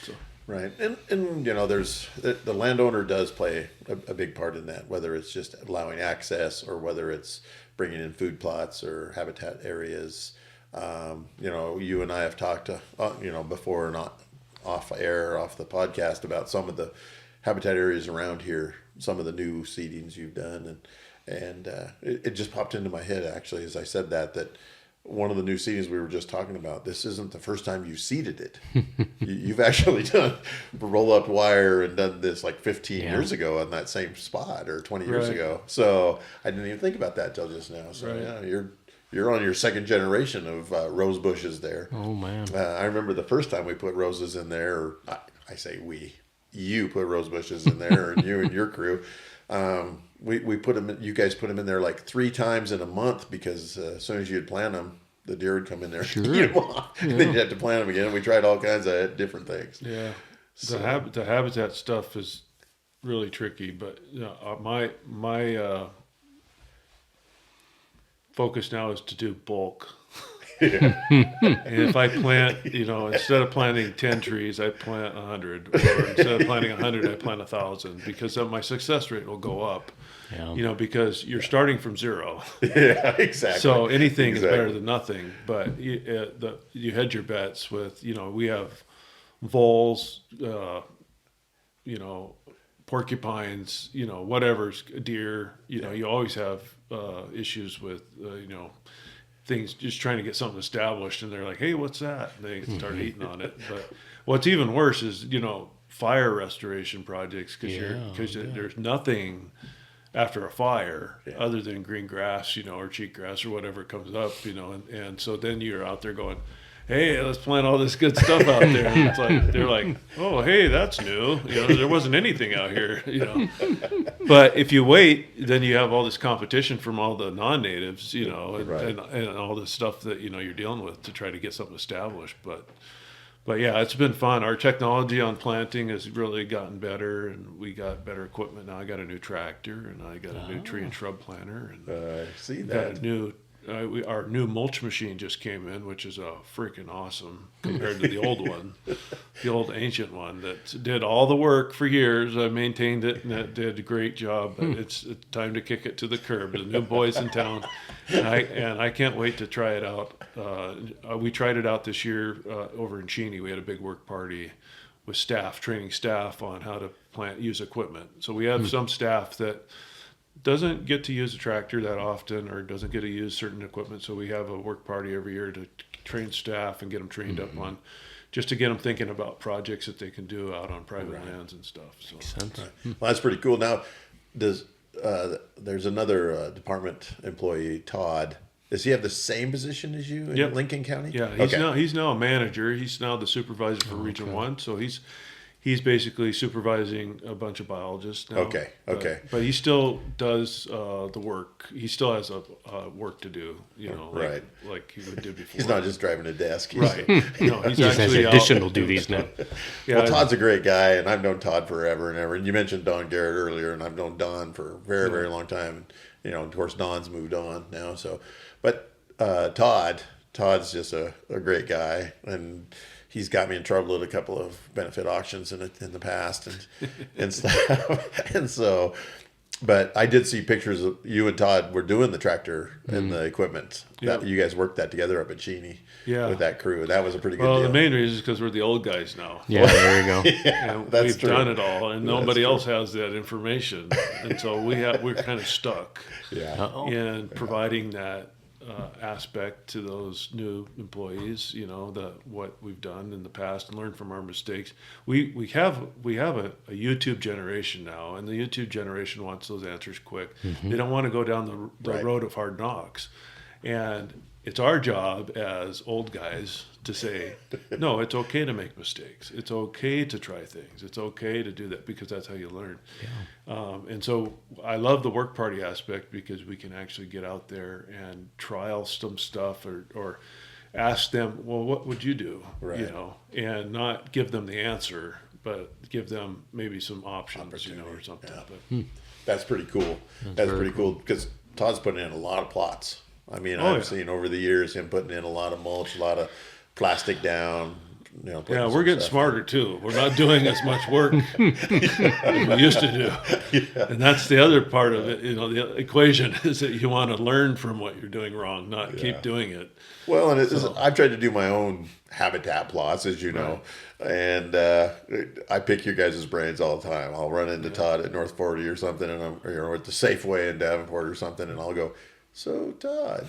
So, Right. And there's the landowner does play a big part in that, whether it's just allowing access or whether it's bringing in food plots or habitat areas. You and I have talked before, not off air, off the podcast, about some of the habitat areas around here, some of the new seedings you've done. And it just popped into my head, actually, as I said that one of the new seedings we were just talking about, this isn't the first time you've seeded it. You've actually done roll-up wire and done this like 15 years ago on that same spot, or 20 years Right. ago. So I didn't even think about that till just now. So Right. yeah, you're on your second generation of rose bushes there. Oh man. I remember the first time we put roses in there, or I say you put rose bushes in there, and you and your crew. We put them. You guys put them in there like 3 times in a month, because as soon as you'd plant them, the deer would come in there and eat them off. Then you'd have to plant them again. We tried all kinds of different things. the habitat stuff is really tricky, but my focus now is to do bulk. And if I plant, instead of planting 10 trees, I plant 100, or instead of planting 100, I plant 1,000, because then my success rate will go up. Yeah. Because you're starting from zero. Yeah, exactly. So anything is better Exactly. than nothing. But you hedge your bets with, we have voles, porcupines, whatever's deer. You always have issues with, things, just trying to get something established, and they're like, hey, what's that? And they start eating on it. But what's even worse is, fire restoration projects, because there's nothing after a fire other than green grass, or cheatgrass or whatever comes up, and so then you're out there going, hey, let's plant all this good stuff out there. And it's like, they're like, oh, hey, that's new. There wasn't anything out here, But if you wait, then you have all this competition from all the non-natives, Right. and all this stuff that, you're dealing with to try to get something established. But yeah, it's been fun. Our technology on planting has really gotten better, and we got better equipment now. I got a new tractor, and I got a new tree and shrub planter, and See got a that. new. Our new mulch machine just came in, which is freaking awesome compared to the old one, the old ancient one that did all the work for years. I maintained it, and it did a great job. But it's time to kick it to the curb. The new boys in town, and I can't wait to try it out. We tried it out this year over in Cheney. We had a big work party with staff, training staff on how to use equipment. So we have some staff that doesn't get to use a tractor that often or doesn't get to use certain equipment. So we have a work party every year to train staff and get them trained up on, just to get them thinking about projects that they can do out on private lands and stuff. So Makes sense. Well, that's pretty cool. Now, there's another department employee, Todd. Does he have the same position as you in Yep. Lincoln County? Yeah, he's now a manager. He's now the supervisor for Region 1. So he's basically supervising a bunch of biologists now. Okay. But he still does the work. He still has a work to do, like he would do before. He's not just driving a desk. Right. No, he's He just has actually additional out duties now. Yeah, Well, Todd's a great guy, and Todd known forever and ever. And you mentioned Don Garrett earlier, and I've known Don for a very, very long time. And, of course, Don's moved on now. So, but Todd's just a great guy, and he's got me in trouble at a couple of benefit auctions in the past and stuff. And so, but I did see pictures of you and Todd were doing the tractor and the equipment. That you guys worked that together up at Cheney with that crew. That was a pretty good deal. the main reason is because we're the old guys now. Yeah, there you go. And we've done it all, and nobody else has that information, and so we're kind of stuck in providing that aspect to those new employees. What we've done in the past and learn from our mistakes. We have a YouTube generation now, and the YouTube generation wants those answers quick. They don't want to go down the road of hard knocks, and it's our job as old guys to say, no, it's okay to make mistakes. It's okay to try things. It's okay to do that, because that's how you learn. Yeah. And so I love the work party aspect, because we can actually get out there and trial some stuff or ask them, well, what would you do? Right. And not give them the answer, but give them maybe some options, or something. Yeah. But, That's pretty cool. That's pretty cool, because Todd's putting in a lot of plots. I mean, I've seen over the years him putting in a lot of mulch, a lot of plastic down. Yeah, we're getting smarter too. We're not doing as much work as we used to do. And that's the other part of it. The equation is that you want to learn from what you're doing wrong, not keep doing it. Well, and I've tried to do my own habitat plots, as you know, and I pick your guys' brains all the time. I'll run into Todd at North 40 or something, and I'm at the Safeway in Davenport or something, and I'll go, so Todd,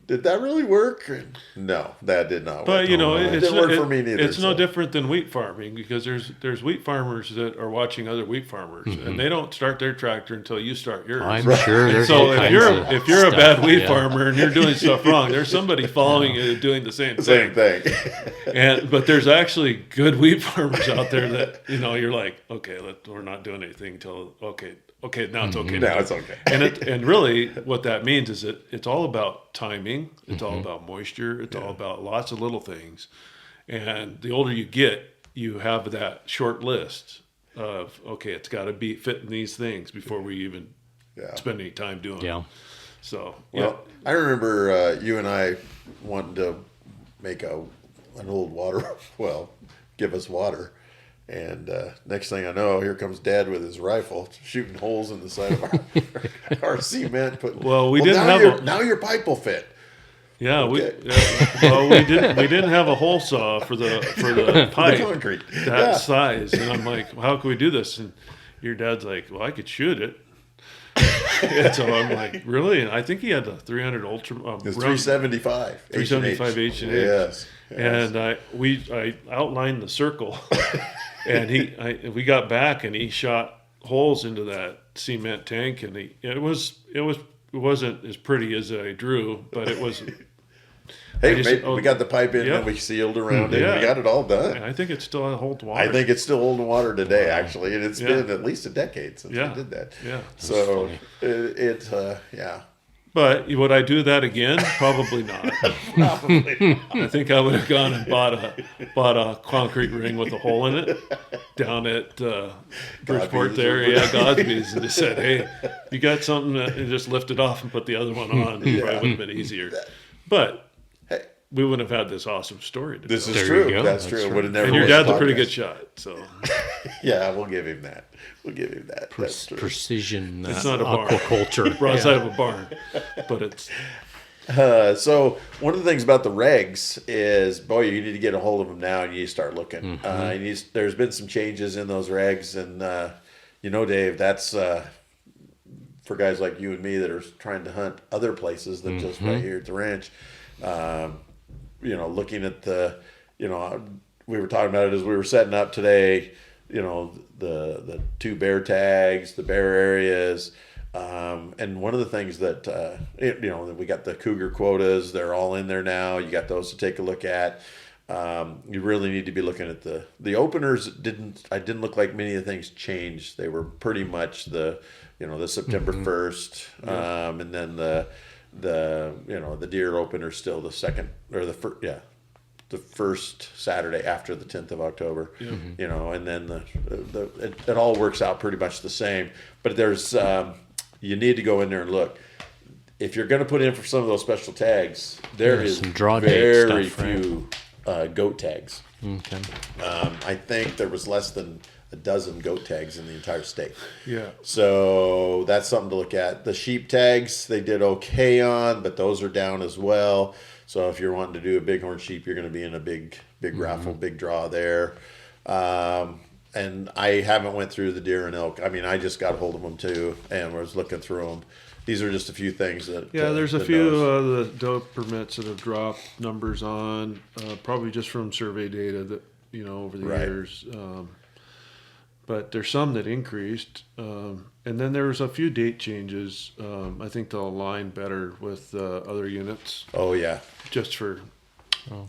did that really work? No, that did not work. But it didn't work for me neither. It's no different than wheat farming, because there's wheat farmers that are watching other wheat farmers, and they don't start their tractor until you start yours. I'm sure there's So all if kinds you're of if you're a bad stuff, wheat farmer and you're doing stuff wrong, there's somebody following you doing the same thing. But there's actually good wheat farmers out there that you're like, okay, we're not doing anything until okay, now it's okay. Now it's okay. And really what that means is that it's all about timing. It's all about moisture. It's all about lots of little things. And the older you get, you have that short list of, okay, it's got to be fitting these things before we even spend any time doing it. Yeah. So, I remember you and I wanted to make an old water well, give us water. And next thing I know, here comes Dad with his rifle, shooting holes in the side of our cement. Now your pipe will fit. Yeah, okay. we didn't have a hole saw for the pipe, the concrete that size. And I'm like, well, how can we do this? And your dad's like, well, I could shoot it. And so I'm like, really? And I think he had the 300 Ultra. It's 375. 375 H&H. Yes. And I outlined the circle, and we got back, and he shot holes into that cement tank, and it wasn't as pretty as I drew, but it was. Hey, we got the pipe in, and we sealed around it. We got it all done. And I think it still holds water. I think it's still holding water today, actually, and it's been at least a decade since we did that. Yeah. So But would I do that again? Probably not. Probably not. I think I would have gone and bought a concrete ring with a hole in it down at Bridgeport there. Yeah, Godsby's, and just said, hey, you got something, and just lift it off and put the other one on. It probably would have been easier. But we wouldn't have had this awesome story today. This is true. That's true. Would have never. And your dad's a pretty good shot, so. Yeah, we'll give him that. Precision it's not a barn. aquaculture. Broadside of a barn, but it's. So one of the things about the regs is, boy, you need to get a hold of them now, and you need to start looking. There's been some changes in those regs, and Dave, that's for guys like you and me that are trying to hunt other places than just right here at the ranch. Looking at we were talking about it as we were setting up today. The 2 bear tags, the bear areas. And one of the things that, we got the cougar quotas, they're all in there now. You got those to take a look at. You really need to be looking at the openers. I didn't look like many of the things changed. They were pretty much the September 1st. And then the deer opener still the second or the first, the first Saturday after the 10th of October, and then it all works out pretty much the same, but there's, you need to go in there and look. If you're going to put in for some of those special tags, there's some draw date very stuff, right? few goat tags. Okay. I think there was less than a dozen goat tags in the entire state. Yeah. So that's something to look at. The sheep tags, they did okay on, but those are down as well. So if you're wanting to do a bighorn sheep, you're going to be in a big raffle, big draw there. And I haven't went through the deer and elk. I mean, I just got a hold of them too, and was looking through them. These are just a few things that. Yeah, there's a few of the doe permits that have dropped numbers on, probably just from survey data that over the years. But there's some that increased, and then there was a few date changes. I think they'll align better with other units. Oh yeah, just for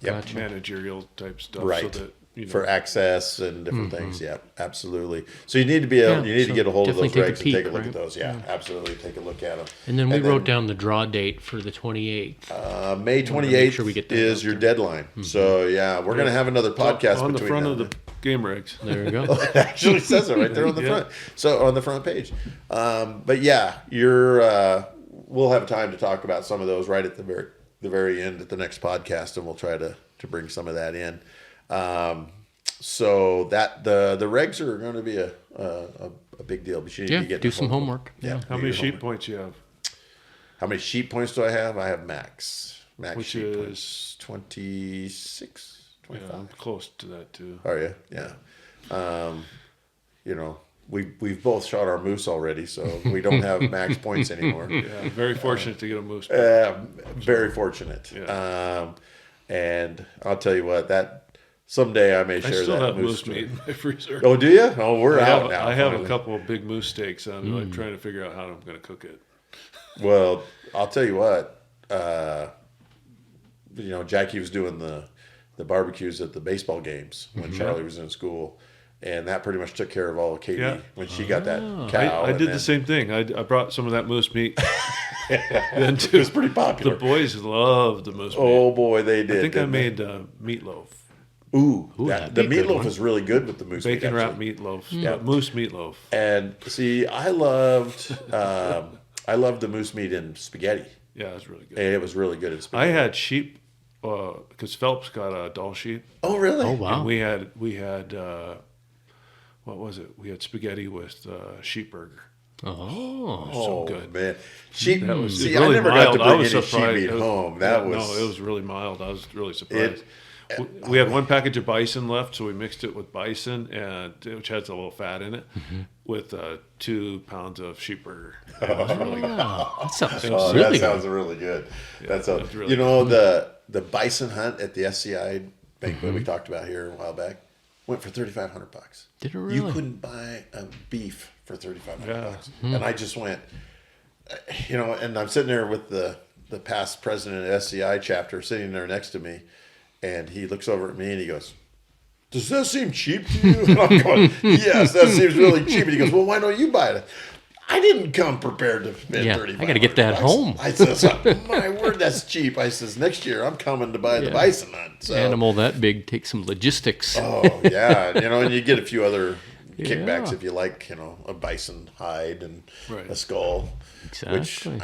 Gotcha. managerial type stuff, right? So that, for access and different things. Yeah, absolutely. So you need to be able, you need to get a hold of those regs and take a look at those. Yeah, absolutely. Take a look at them. And then we wrote down the draw date for the 28th. May 28th is your deadline. So yeah, we're going to have another podcast on the between front now of the and game regs. There you go. it actually says it right there on the front. So on the front page. But yeah, we'll have time to talk about some of those right at the very end at the next podcast, and we'll try to bring some of that in. So that the regs are going to be a big deal. But you need to get do some homework. Yeah. How many sheep points you have? How many sheep points do I have? I have max. Which sheep is points, 26, 25. Yeah, I'm close to that too. Are you? Yeah. We've both shot our moose already, so we don't have max points anymore. Yeah, very fortunate to get a moose. Very fortunate. Yeah. And I'll tell you what, that someday I may share that. I still have moose story. meat in my freezer. Oh, do you? Oh, we're out now. I have finally. a couple of big moose steaks. I'm like trying to figure out how I'm going to cook it. Well, I'll tell you what. Jackie was doing the barbecues at the baseball games when Charlie was in school, and that pretty much took care of all of Katie when she got that cow. I did the same thing. I brought some of that moose meat. Then It was pretty popular. The boys loved the moose meat. Oh boy, they did. I think I made meatloaf. Ooh, that'd the be a good meatloaf one. is really good with the moose meat. Bacon wrap actually. meatloaf. Yeah, moose meatloaf. And see, I loved the moose meat in spaghetti. Yeah, it was really good. And it was really good in I spaghetti. had sheep because Phelps got a Dall sheep. Oh, really? Oh, wow. And we had what was it? We had spaghetti with sheep burger. Oh. Oh, good. man. Sheep, That was see, really I never mild. got to bring any sheep meat home. That was... No, it was really mild. I was really surprised. We had one package of bison left, so we mixed it with bison, which has a little fat in it, with 2 pounds of sheep burger. It was really good. That sounds Oh, really that sounds good. really good. Yeah, That's that's really good. the bison hunt at the SCI banquet we talked about here a while back went for $3,500. Did it really? You couldn't buy a beef for $3,500. Yeah. And I just went, and I'm sitting there with the past president of SCI chapter sitting there next to me, and he looks over at me and he goes, "Does that seem cheap to you?" And I'm going, "Yes, that seems really cheap." And he goes, "Well, why don't you buy it?" I didn't come prepared to spend $3,500. I got to get that home. I says, "My word, that's cheap." I says, "Next year I'm coming to buy the bison hunt." So, Animal that big takes some logistics. oh yeah, and you get a few other kickbacks if you like, a bison hide and a skull, which Exactly.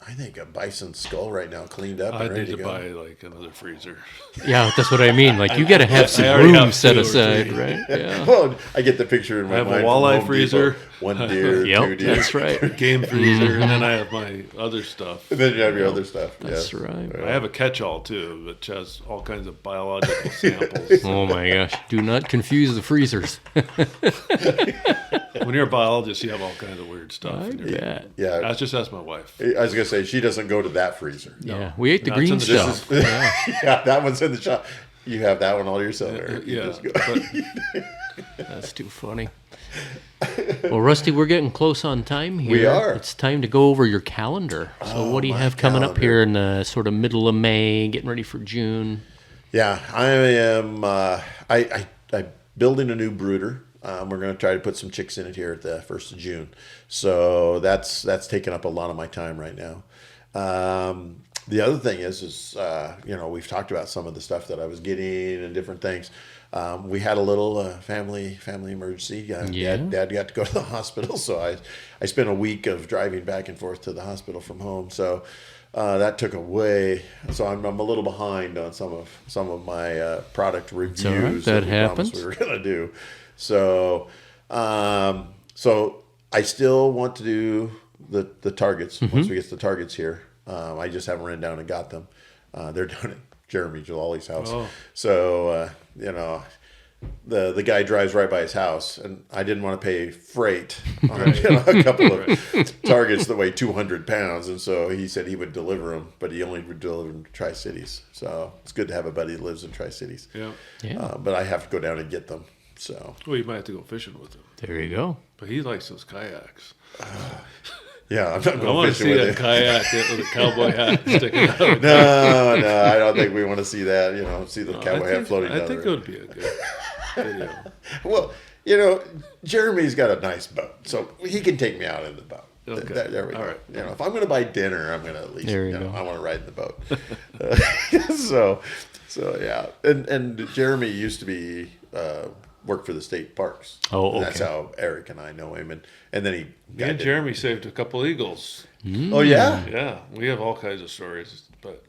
I think a bison skull right now cleaned up I and ready need to to go. buy like another freezer. Yeah, that's what I mean. Like, you got to have some already room have set 2 or aside, 3. right? Yeah. Well, I get the picture in my I have mind. a from walleye Home freezer. Depot one deer, Yep, two deer. that's right. Game freezer, and then I have my other stuff. And then you have your other stuff. That's yeah. right. I have a catch-all too, which has all kinds of biological samples. Oh my gosh! Do not confuse the freezers. When you're a biologist, you have all kinds of weird stuff. I in there. bet. Yeah. I just asked my wife. I was gonna say she doesn't go to that freezer. Yeah, we ate the No, it's green in the stuff. Yeah, that one's in the shop. You have that one all yourself, Eric. You Yeah, just go. but That's too funny. Well, Rusty, we're getting close on time here. We are. It's time to go over your calendar. So what do you my have coming up calendar. here in the sort of middle of May, getting ready for June? Yeah, I am. I'm building a new brooder. We're going to try to put some chicks in it here at the 1st of June. So that's taking up a lot of my time right now. The other thing is we've talked about some of the stuff that I was getting and different things. We had a little family emergency. Yeah. Dad got to go to the hospital, so I spent a week of driving back and forth to the hospital from home. So that took away. So I'm a little behind on some of my product reviews all right. That we promised happens. we were going to do. So I still want to do the targets once we get the targets here. I just haven't ran down and got them. They're down at Jeremy Jalali's house. Oh. So, the guy drives right by his house, and I didn't want to pay freight on a couple of targets that weigh 200 pounds. And so he said he would deliver them, but he only would deliver them to Tri-Cities. So it's good to have a buddy that lives in Tri-Cities. yeah. Yeah. But I have to go down and get them. So, Well, you might have to go fishing with him. There you go. But he likes those kayaks. yeah, I'm not I going want to fishing see with that him. kayak with a cowboy hat sticking out. No, I don't think we want to see that. See the cowboy hat floating down I think it the would be a good video. Well, Jeremy's got a nice boat, so he can take me out in the boat. Okay. There we go. All right. If I'm going to buy dinner, I'm going to at least, There you go. I want to ride in the boat. So yeah. And Jeremy used to be, work for the state parks. Oh, And that's okay. how Eric and I know him. And then he Me and Jeremy saved a couple eagles. Oh, yeah? Yeah, we have all kinds of stories. But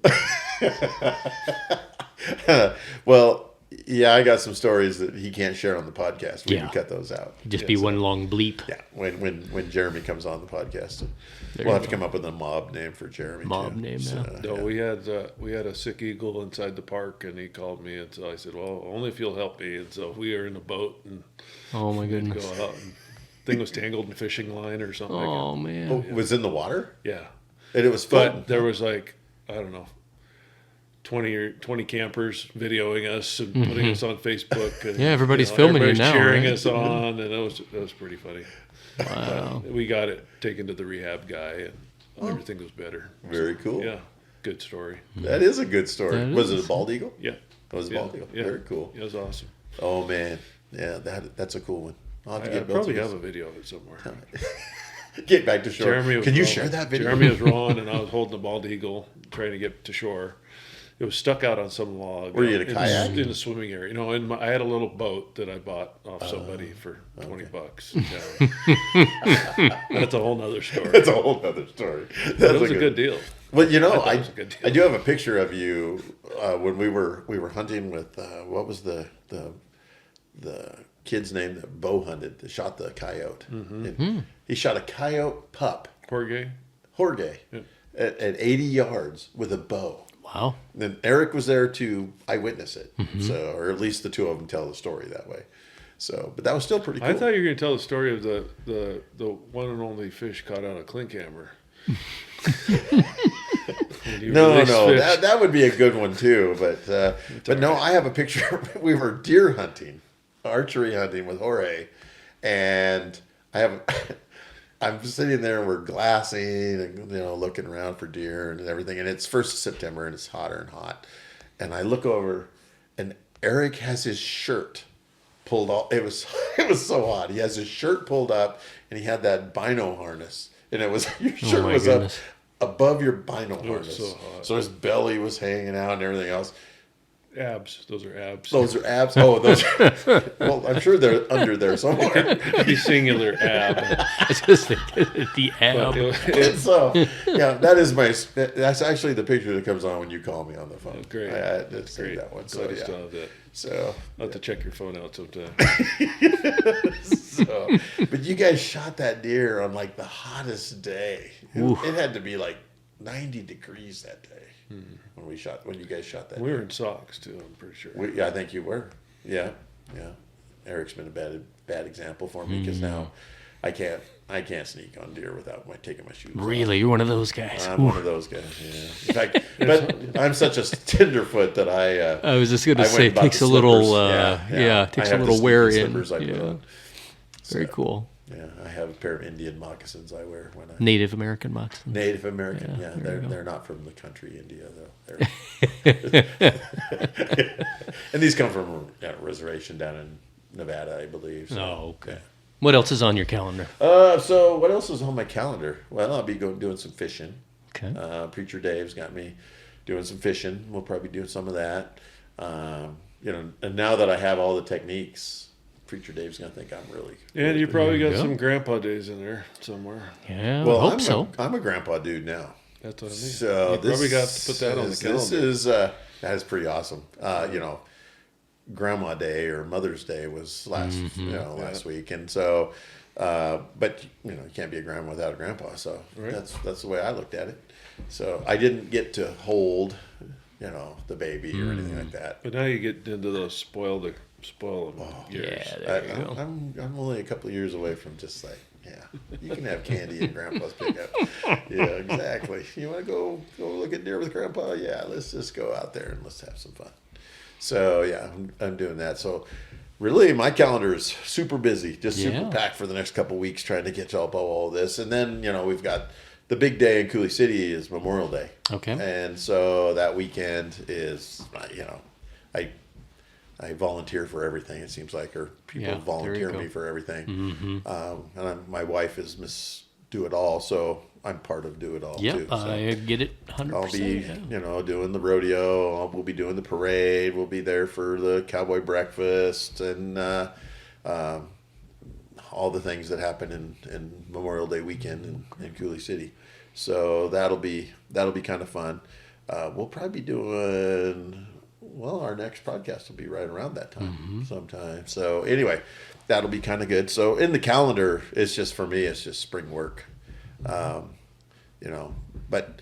Well, yeah, I got some stories that he can't share on the podcast. We Yeah. can cut those out. Just be one long bleep. Yeah, when Jeremy comes on the podcast, There we'll you have to go. come up with a mob name for Jeremy. Mob too. name, no, we had a sick eagle inside the park, and he called me, and so I said, "Well, only if you'll help me." And so we were in a boat and Oh my go goodness. out. And thing was tangled in fishing line or something. Oh Oh, man. it was in the water, Yeah, and it was fun. but there was I don't know. 20 campers videoing us and putting us on Facebook. And, Yeah, everybody's filming you everybody's now, cheering right? us on, and it was pretty funny. Wow. We got it taken to the rehab guy, and everything was better. Very cool. Yeah, good story. That is a good story. That Was it is. a bald eagle? Yeah, It was a bald eagle. yeah. Very cool. It was awesome. Oh man, yeah, that's a cool one. I'll have to I get both probably of have these. a video of it somewhere. Get back to shore. Jeremy was Can you rowing. share that video? Jeremy was rowing, and I was holding the bald eagle, trying to get to shore. It was stuck out on some log. Were you in a kayak? In a swimming area. I had a little boat that I bought off somebody for $20. Yeah. That's a whole nother story. That's a whole other story. But That's it was a good deal. Well, I thought I it was a good deal. I do have a picture of you when we were hunting with what was the kid's name that bow hunted that shot the coyote. And he shot a coyote pup, Jorge? Jorge, Yep. at 80 yards with a bow. Wow. And then Eric was there to eyewitness it, so or at least the two of them tell the story that way. So, but that was still pretty cool. I thought you were going to tell the story of the one and only fish caught on a clinkhammer. No, that would be a good one too. But no, I have a picture. We were deer hunting, archery hunting with Jorge, and I'm sitting there and we're glassing and looking around for deer and everything. And it's 1st of September and it's hotter and hot. And I look over and Eric has his shirt pulled off. It was so hot. He has his shirt pulled up and he had that bino harness. And it was your shirt my was goodness. up above your bino harness. so hot. So his belly was hanging out and everything else. Abs. Those are abs. Those are abs. Oh, those. Well, I'm sure they're under there somewhere. The singular ab. It's just the ab. And so, yeah, that's actually the picture that comes on when you call me on the phone. Oh, great. I did see that one. So, Glad I yeah. still have that. So, I'll have to check your phone out sometime. so, but you guys shot that deer on like the hottest day. It had to be like 90 degrees that day when you guys shot that. We were in socks too. I'm pretty sure. Yeah, I think you were. Yeah. Eric's been a bad example for me because now I can't sneak on deer without taking my shoes off. Really, you're one of those guys. I'm one of those guys. Yeah. In fact, but I'm such a tenderfoot that I was just gonna I say went it and bought takes the a little slippers. takes I a have little the wear sneaky in. slippers I put Yeah. on. Very So, cool. Yeah, I have a pair of Indian moccasins I wear when I Native American moccasins. Native American. Yeah, Yeah, there you go. they're not from the country India though. And these come from a reservation down in Nevada, I believe. So, Oh, okay. What else is on your calendar? So what else is on my calendar? Well, I'll be doing some fishing. Okay. Preacher Dave's got me doing some fishing. We'll probably be doing some of that. And now that I have all the techniques, Preacher Dave's gonna think I'm really. And you probably There you got go. some grandpa days in there somewhere. Yeah, Well, I hope so. I'm a grandpa dude now. That's what I mean. So you probably got to put that on the calendar. This is that is pretty awesome. Grandma Day or Mother's Day was last week, and so, but you can't be a grandma without a grandpa. So Right. that's the way I looked at it. So I didn't get to hold, the baby or anything like that. But now you get into those spoil them years. Yeah, there you go. I'm only a couple of years away from just like, you can have candy in Grandpa's pickup. Yeah, exactly. You want to go look at deer with Grandpa? Yeah, let's just go out there and let's have some fun. So yeah, I'm doing that. So really, my calendar is super busy, just super packed for the next couple of weeks, trying to get up all this. And then we've got the big day in Coulee City is Memorial Day. Okay. And so that weekend is, I volunteer for everything, it seems like, or people volunteer me for everything. Mm-hmm. And my wife is Miss Do It All, so I'm part of Do It All too. So I get it 100%. I'll be, doing the rodeo. We'll be doing the parade. We'll be there for the cowboy breakfast and all the things that happen in Memorial Day weekend in Coulee City. So that'll be kind of fun. We'll probably be doing. Well, our next podcast will be right around that time sometime. So anyway, that'll be kind of good. So in the calendar, it's just for me, it's just spring work. But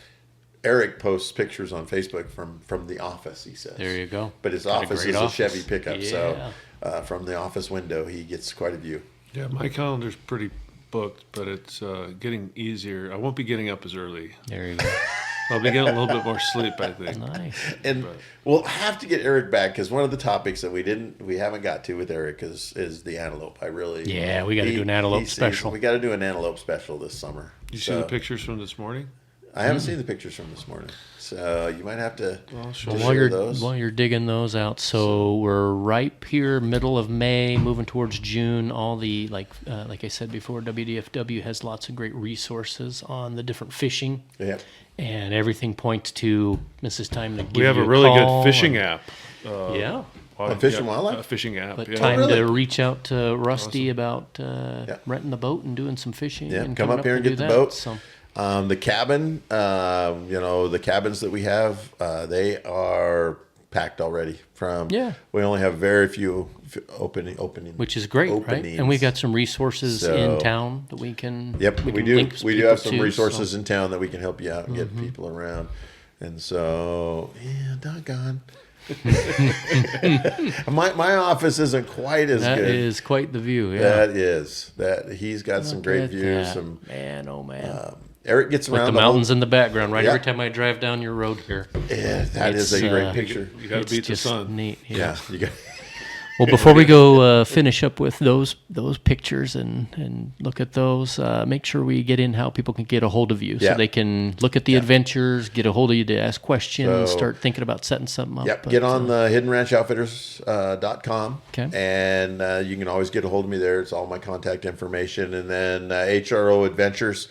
Eric posts pictures on Facebook from the office, he says. There you go. But his Got a office great is office. a Chevy pickup. Yeah. So from the office window, he gets quite a view. Yeah, my calendar's pretty booked, but it's getting easier. I won't be getting up as early. There you go. I'll be getting a little bit more sleep, I think. Nice. And we'll have to get Eric back because one of the topics that we haven't got to with Eric is the antelope. Yeah, we got to do an antelope special. We got to do an antelope special this summer. You see the pictures from this morning? I haven't seen the pictures from this morning, so you might have to. While you're digging those out, so we're ripe here, middle of May, moving towards June. All the like I said before, WDFW has lots of great resources on the different fishing. Yeah. And everything points to this is time to give We have you a really call good fishing and- app. Yeah. A Fish and Wildlife? A fishing app. But yeah. time really? to reach out to Rusty about renting the boat and doing some fishing. Yeah, and come coming up here and to get do the that. boat. So, The cabin, the cabins that we have, they are packed already. We only have very few openings. which is great, right? And we've got some resources in town that we can. Yep, we can do. link We do people have some to, resources so- in town that we can help you out and get people around. And so, doggone. my office isn't quite as That good. is quite the view. Yeah. That he's got some great Look at views. that. Some Man, oh man. Eric gets With around the mountains in the background, right? Yeah. Every time I drive down your road here. Yeah, that is It's, a great picture. You got to It's beat the just sun. neat. Yeah, you got. Well, before we go finish up with those pictures and look at those, make sure we get in how people can get a hold of you Yeah. so they can look at the adventures, get a hold of you to ask questions, So- start thinking about setting something up. Yep, But, get on the hiddenranchoutfitters.com. Okay. And you can always get a hold of me there. It's all my contact information. And then HRO Adventures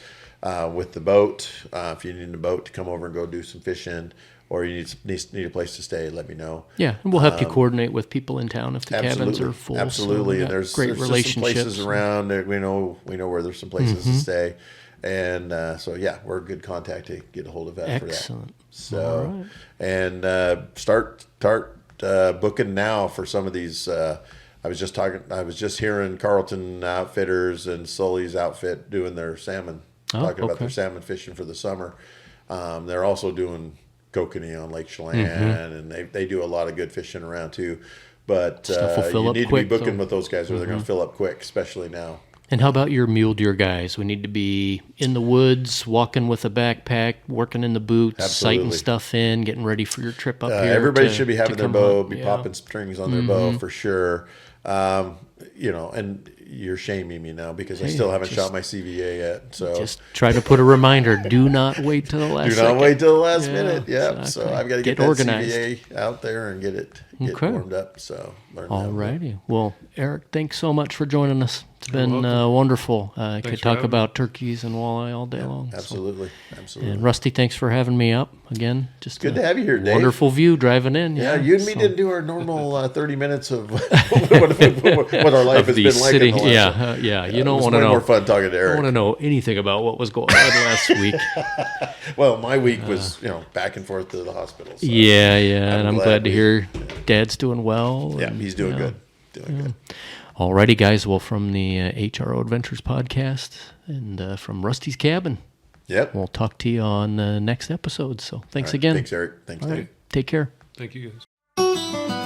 with the boat. If you need a boat to come over and go do some fishing, or you need a place to stay, let me know. Yeah, and we'll help you coordinate with people in town if the cabins are full. Absolutely, So and there's great just relationships. some places around. We know where there's some places to stay, and so yeah, we're a good contact to get a hold of that. Excellent. For that. So, and start booking now for some of these. I was just hearing Carlton Outfitters and Sully's Outfit doing their salmon, talking about their salmon fishing for the summer. They're also doing kokanee on Lake Chelan, and they do a lot of good fishing around too. But you need to be booking with those guys, or they're going to fill up quick, especially now. And how about your mule deer guys? We need to be in the woods, walking with a backpack, working in the boots, sighting stuff in, getting ready for your trip up here. Everybody should be having their bow, popping strings on their bow for sure. And you're shaming me now because I still haven't shot my CVA yet. So just try to put a reminder. Do not wait till the last second. Do not wait till the last minute. Yeah. Exactly. So I've got to get that organized. CVA out there and get warmed up. So all righty. Well, Eric, thanks so much for joining us. It's been wonderful. I could talk about turkeys and walleye all day long. Absolutely. Absolutely. And Rusty, thanks for having me up again. Just good to have you here, Dave. Wonderful view driving in. Yeah, you and me didn't do our normal 30 minutes of what our life has been like in the last You don't want to know. More fun talking to Eric. I don't want to know anything about what was going on last week. Well, my week was back and forth to the hospital. So and I'm glad to hear Dad's doing well. Yeah, he's doing good. Good. Alrighty, guys. Well, from the HRO Adventures podcast and from Rusty's Cabin. Yep. We'll talk to you on the next episode. So thanks again. Thanks, Eric. Thanks, Dave. Take care. Thank you, guys.